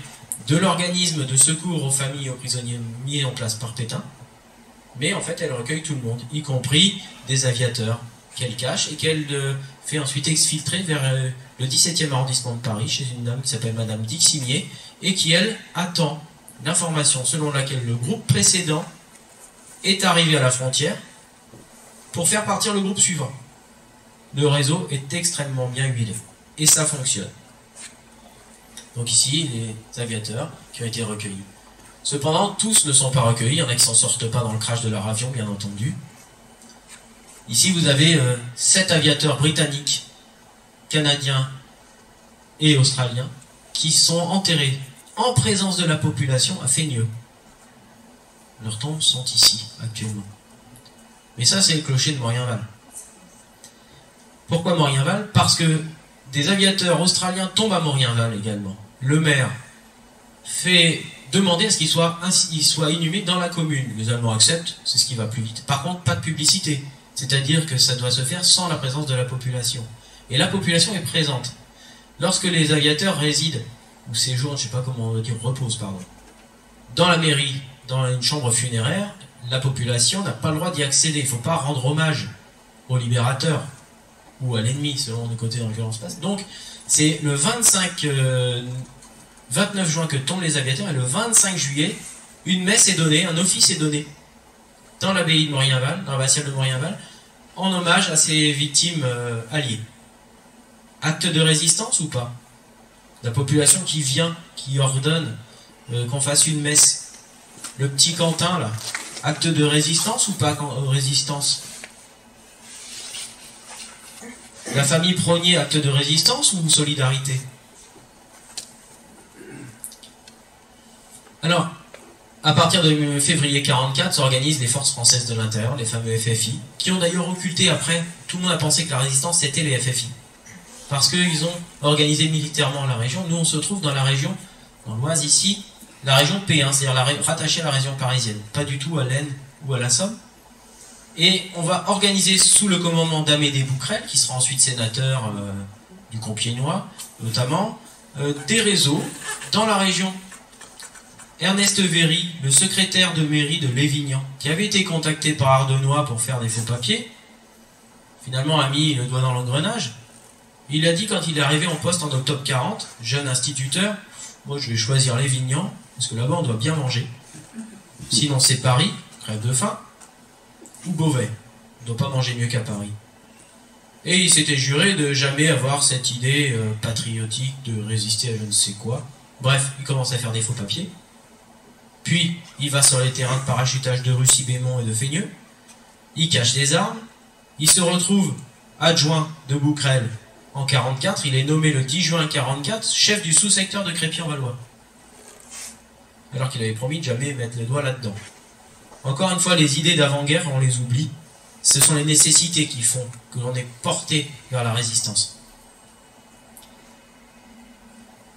de l'organisme de secours aux familles et aux prisonniers mis en place par Pétain. Mais en fait, elle recueille tout le monde, y compris des aviateurs qu'elle cache et qu'elle fait ensuite exfiltrer vers le 17e arrondissement de Paris, chez une dame qui s'appelle Madame Diximier, et qui, elle, attend l'information selon laquelle le groupe précédent est arrivé à la frontière pour faire partir le groupe suivant. Le réseau est extrêmement bien huilé, et ça fonctionne. Donc ici, les aviateurs qui ont été recueillis. Cependant, tous ne sont pas recueillis, il y en a qui ne s'en sortent pas dans le crash de leur avion, bien entendu. Ici, vous avez 7 aviateurs britanniques, canadiens et australiens qui sont enterrés en présence de la population à Feigneux. Leurs tombes sont ici, actuellement. Mais ça, c'est le clocher de Morienval. Pourquoi Morienval? Parce que des aviateurs australiens tombent à Morienval également. Le maire fait demander à ce qu'ils soient inhumés dans la commune. Les Allemands acceptent, c'est ce qui va plus vite. Par contre, pas de publicité. C'est-à-dire que ça doit se faire sans la présence de la population. Et la population est présente. Lorsque les aviateurs résident, ou séjournent, je ne sais pas comment on va dire, reposent, pardon, dans la mairie, dans une chambre funéraire, la population n'a pas le droit d'y accéder. Il ne faut pas rendre hommage au libérateur ou à l'ennemi, selon le côté dans lequel on se passe. Donc, c'est le 25 29 juin que tombent les aviateurs, et le 25 juillet, une messe est donnée, un office est donné dans l'abbaye de Morienval, dans l'abbatiale de Morienval, en hommage à ces victimes alliées. Acte de résistance ou pas? La population qui vient, qui ordonne qu'on fasse une messe. Le petit Quentin, là, acte de résistance ou pas résistance? La famille Prognier, acte de résistance ou solidarité? Alors, à partir de février 44, s'organisent les forces françaises de l'intérieur, les fameux FFI, qui ont d'ailleurs occulté après. Tout le monde a pensé que la résistance, c'était les FFI. Parce qu'ils ont organisé militairement la région. Nous, on se trouve dans la région, dans l'Oise ici, la région P1, c'est-à-dire rattachée à la région parisienne, pas du tout à l'Aisne ou à la Somme. Et on va organiser sous le commandement d'Amédée Bouquerel, qui sera ensuite sénateur du Compiègnois, notamment, des réseaux dans la région. Ernest Véry, le secrétaire de mairie de Lévignan, qui avait été contacté par Ardenois pour faire des faux papiers, finalement a mis le doigt dans l'engrenage. Il a dit quand il est arrivé en poste en octobre 40, jeune instituteur, moi je vais choisir Lévignan, parce que là-bas on doit bien manger. Sinon c'est Paris, crève de faim, ou Beauvais. On ne doit pas manger mieux qu'à Paris. Et il s'était juré de jamais avoir cette idée patriotique de résister à je ne sais quoi. Bref, il commence à faire des faux papiers. Puis, il va sur les terrains de parachutage de Russy-Bémont et de Feigneux. Il cache des armes. Il se retrouve adjoint de Bouquerel en 44. Il est nommé le 10 juin 44 chef du sous-secteur de Crépy-en-Valois. Alors qu'il avait promis de jamais mettre les doigts là-dedans. Encore une fois, les idées d'avant-guerre, on les oublie. Ce sont les nécessités qui font que l'on est porté vers la résistance.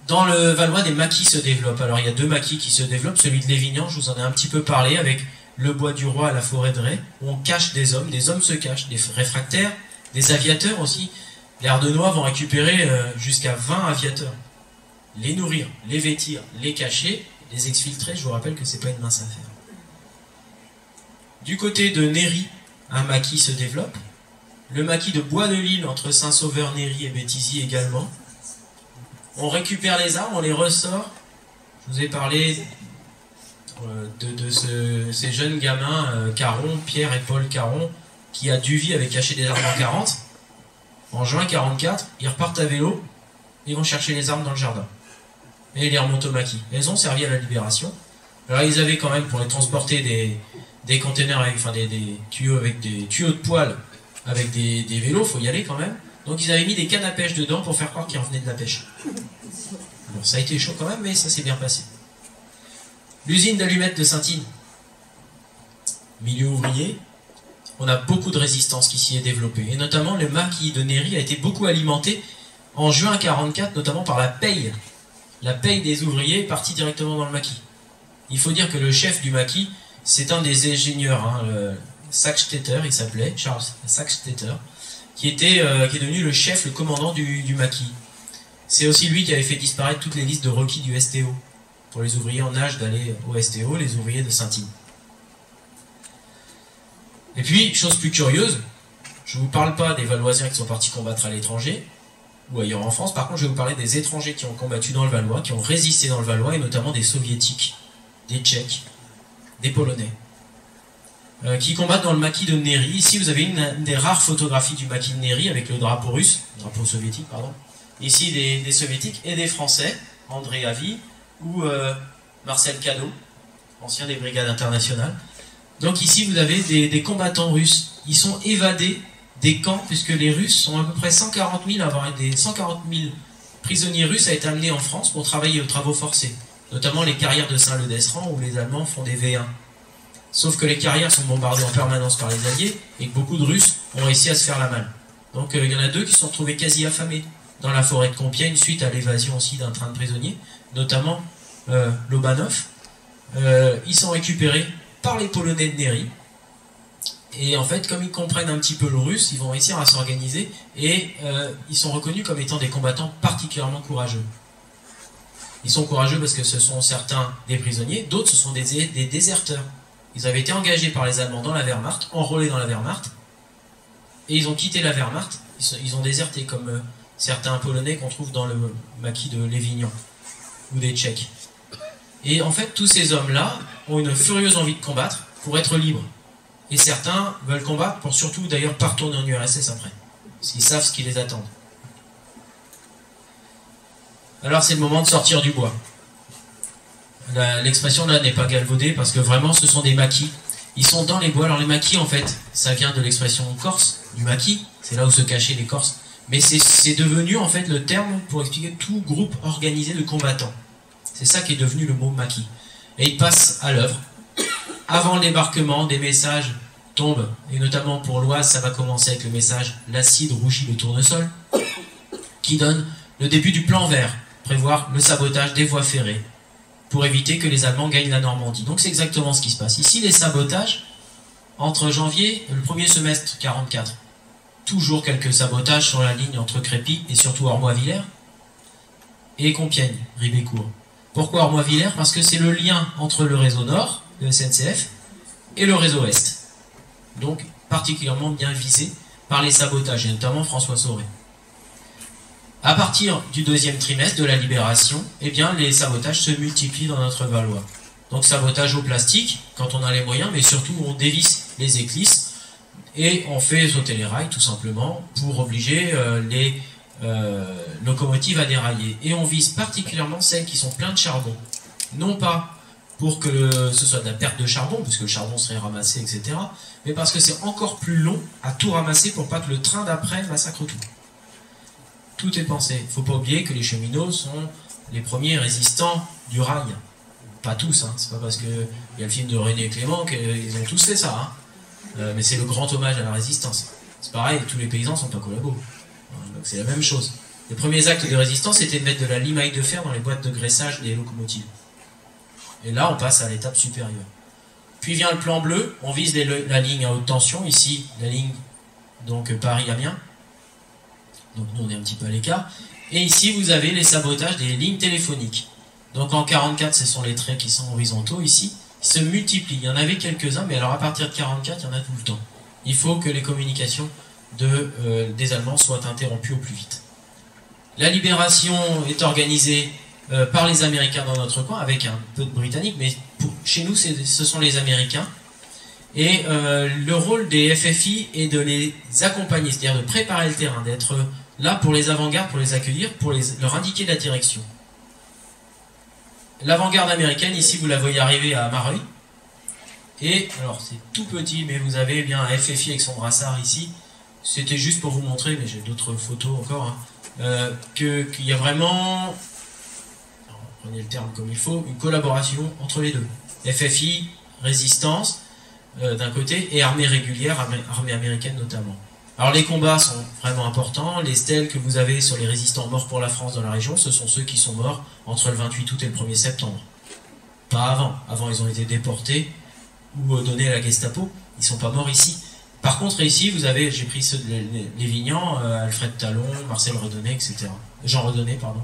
Dans le Valois, des maquis se développent. Alors il y a deux maquis qui se développent. Celui de Lévignan, je vous en ai un petit peu parlé, avec le bois du roi à la forêt de Ré, où on cache des hommes se cachent, des réfractaires, des aviateurs aussi. Les Ardenois vont récupérer jusqu'à 20 aviateurs. Les nourrir, les vêtir, les cacher, les exfiltrer. Je vous rappelle que c'est pas une mince affaire. Du côté de Néry, un maquis se développe. Le maquis de Bois-de-Lille, entre Saint-Sauveur, Néry et Béthisy également. On récupère les armes, on les ressort. Je vous ai parlé de ces jeunes gamins, Caron, Pierre et Paul Caron, qui à Duvy avaient caché des armes en 40. En juin 44, ils repartent à vélo, ils vont chercher les armes dans le jardin. Et ils les remontent au maquis. Elles ont servi à la libération. Alors ils avaient quand même, pour les transporter, des containers, enfin des tuyaux avec des tuyaux de poêle, avec des vélos, il faut y aller quand même. Donc ils avaient mis des cannes à pêche dedans pour faire croire qu'ils revenaient de la pêche. Bon, ça a été chaud quand même, mais ça s'est bien passé. L'usine d'allumettes de Saint-Yves. Milieu ouvrier, on a beaucoup de résistance qui s'y est développée. Et notamment le maquis de Néry a été beaucoup alimenté en juin 44, notamment par la paye. La paye des ouvriers est partie directement dans le maquis. Il faut dire que le chef du maquis, c'est un des ingénieurs, Sackstetter, il s'appelait, Charles Sackstetter, qui est devenu le chef, le commandant du maquis. C'est aussi lui qui avait fait disparaître toutes les listes de requis du STO, pour les ouvriers en âge d'aller au STO, les ouvriers de Saint-Yves. Et puis, chose plus curieuse, je ne vous parle pas des Valoisiens qui sont partis combattre à l'étranger, ou ailleurs en France, par contre je vais vous parler des étrangers qui ont combattu dans le Valois, qui ont résisté dans le Valois, et notamment des Soviétiques, des Tchèques, des Polonais. Qui combattent dans le maquis de Néry. Ici, vous avez une des rares photographies du maquis de Néry avec le drapeau russe, drapeau soviétique, pardon. Ici, des soviétiques et des Français, André Havy ou Marcel Cadot, ancien des brigades internationales. Donc ici, vous avez des combattants russes. Ils sont évadés des camps, puisque les Russes sont à peu près 140 000 à avoir des 140 000 prisonniers russes à être amenés en France pour travailler aux travaux forcés, notamment les carrières de Saint-Leu-d'Esserand où les Allemands font des V1. Sauf que les carrières sont bombardées en permanence par les Alliés et que beaucoup de Russes ont réussi à se faire la malle. Donc il y en a deux qui se sont retrouvés quasi affamés dans la forêt de Compiègne suite à l'évasion aussi d'un train de prisonniers, notamment Lobanov. Ils sont récupérés par les Polonais de Néry. Et en fait, comme ils comprennent un petit peu le russe, ils vont réussir à s'organiser et ils sont reconnus comme étant des combattants particulièrement courageux. Ils sont courageux parce que ce sont certains des prisonniers, d'autres ce sont des déserteurs. Ils avaient été engagés par les Allemands dans la Wehrmacht, enrôlés dans la Wehrmacht, et ils ont quitté la Wehrmacht, ils ont déserté comme certains Polonais qu'on trouve dans le maquis de Lévignan. ou des Tchèques. Et en fait, tous ces hommes-là ont une furieuse envie de combattre pour être libres. Et certains veulent combattre pour surtout d'ailleurs pas retourner en URSS après. Parce qu'ils savent ce qui les attend. Alors c'est le moment de sortir du bois. L'expression là n'est pas galvaudée parce que vraiment ce sont des maquis. Ils sont dans les bois. Alors les maquis en fait, ça vient de l'expression corse, du maquis. C'est là où se cachaient les Corses. Mais c'est devenu en fait le terme pour expliquer tout groupe organisé de combattants. C'est ça qui est devenu le mot maquis. Et ils passent à l'œuvre. Avant le débarquement, des messages tombent. Et notamment pour l'Oise, ça va commencer avec le message « L'acide rougit le tournesol » qui donne le début du plan vert, prévoir le sabotage des voies ferrées pour éviter que les Allemands gagnent la Normandie. Donc c'est exactement ce qui se passe. Ici, les sabotages, entre janvier, le premier semestre 44, toujours quelques sabotages sur la ligne entre Crépy et surtout Ormois-Villers et Compiègne, Ribécourt. Pourquoi Ormois-Villers? Parce que c'est le lien entre le réseau Nord, le SNCF, et le réseau Est. Donc particulièrement bien visé par les sabotages, et notamment François Soré. À partir du deuxième trimestre de la Libération, eh bien, les sabotages se multiplient dans notre Valois. Donc sabotage au plastique, quand on a les moyens, mais surtout on dévisse les éclisses et on fait sauter les rails tout simplement pour obliger les locomotives à dérailler. Et on vise particulièrement celles qui sont pleines de charbon. Non pas pour que ce soit de la perte de charbon, parce que le charbon serait ramassé, etc. Mais parce que c'est encore plus long à tout ramasser pour pas que le train d'après massacre tout. Tout est pensé. Il ne faut pas oublier que les cheminots sont les premiers résistants du rail. Pas tous, hein. C'est pas parce qu'il y a le film de René Clément qu'ils ont tous fait ça. Hein. Mais c'est le grand hommage à la résistance. C'est pareil, tous les paysans ne sont pas collabos. Donc c'est la même chose. Les premiers actes de résistance, c'était de mettre de la limaille de fer dans les boîtes de graissage des locomotives. Et là, on passe à l'étape supérieure. Puis vient le plan bleu, on vise la ligne à haute tension, ici, la ligne donc Paris-Amiens. Donc nous, on est un petit peu à l'écart. Et ici, vous avez les sabotages des lignes téléphoniques. Donc en 44, ce sont les traits qui sont horizontaux ici. Ils se multiplient. Il y en avait quelques-uns, mais alors à partir de 44, il y en a tout le temps. Il faut que les communications des Allemands soient interrompues au plus vite. La libération est organisée par les Américains dans notre coin, avec un peu de Britanniques, mais chez nous, ce sont les Américains. Et le rôle des FFI est de les accompagner, c'est-à-dire de préparer le terrain, d'être là pour les avant-gardes, pour les accueillir, pour leur indiquer la direction. L'avant-garde américaine, ici, vous la voyez arriver à Mareuil. Et, alors, c'est tout petit, mais vous avez bien un FFI avec son brassard ici. C'était juste pour vous montrer, mais j'ai d'autres photos encore, hein, qu'il y a vraiment, alors, prenez le terme comme il faut, une collaboration entre les deux. FFI, résistance, d'un côté, et armée régulière, armée américaine notamment. Alors les combats sont vraiment importants. Les stèles que vous avez sur les résistants morts pour la France dans la région, ce sont ceux qui sont morts entre le 28 août et le 1er septembre. Pas avant. Avant, ils ont été déportés ou donnés à la Gestapo. Ils ne sont pas morts ici. Par contre, ici, vous avez, j'ai pris ceux de Lévignan, Alfred Talon, Marcel Redonnet, etc. Jean Redonnet, pardon.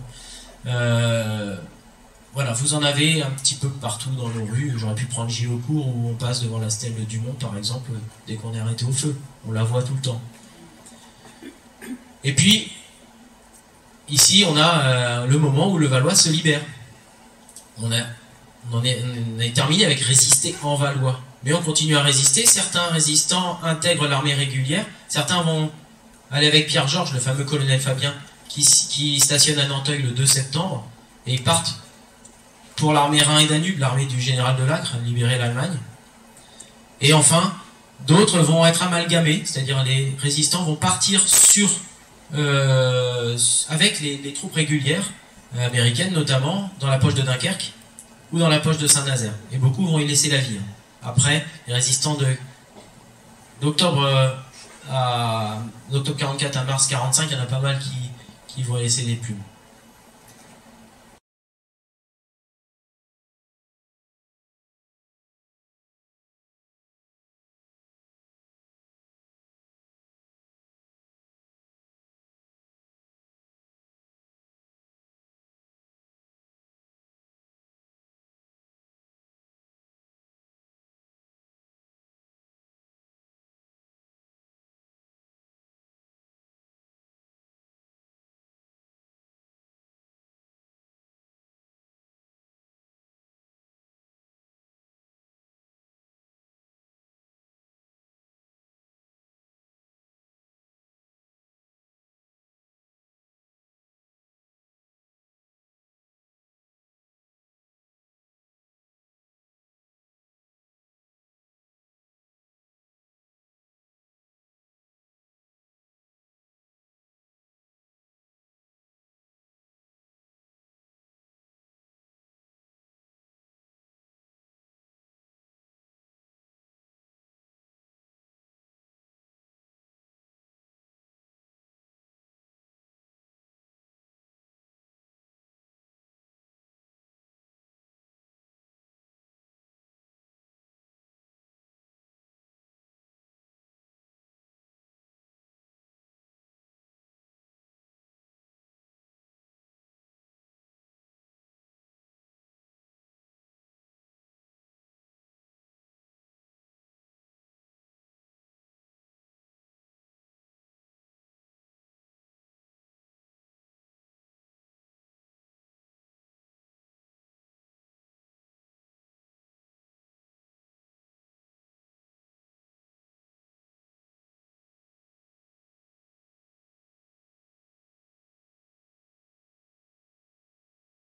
Voilà, vous en avez un petit peu partout dans nos rues. J'aurais pu prendre Gilocourt où on passe devant la stèle de Dumont, par exemple, dès qu'on est arrêté au feu. On la voit tout le temps. Et puis, ici, on a le moment où le Valois se libère. On est terminé avec résister en Valois. Mais on continue à résister. Certains résistants intègrent l'armée régulière. Certains vont aller avec Pierre-Georges, le fameux colonel Fabien, qui stationne à Nanteuil le 2 septembre. Et ils partent pour l'armée Rhin et Danube, l'armée du général de Lacre, libérer l'Allemagne. Et enfin, d'autres vont être amalgamés, c'est-à-dire les résistants vont partir avec les troupes régulières, américaines notamment, dans la poche de Dunkerque ou dans la poche de Saint-Nazaire. Et beaucoup vont y laisser la vie. Après, les résistants d'octobre 44 à mars 45, il y en a pas mal qui vont laisser des plumes.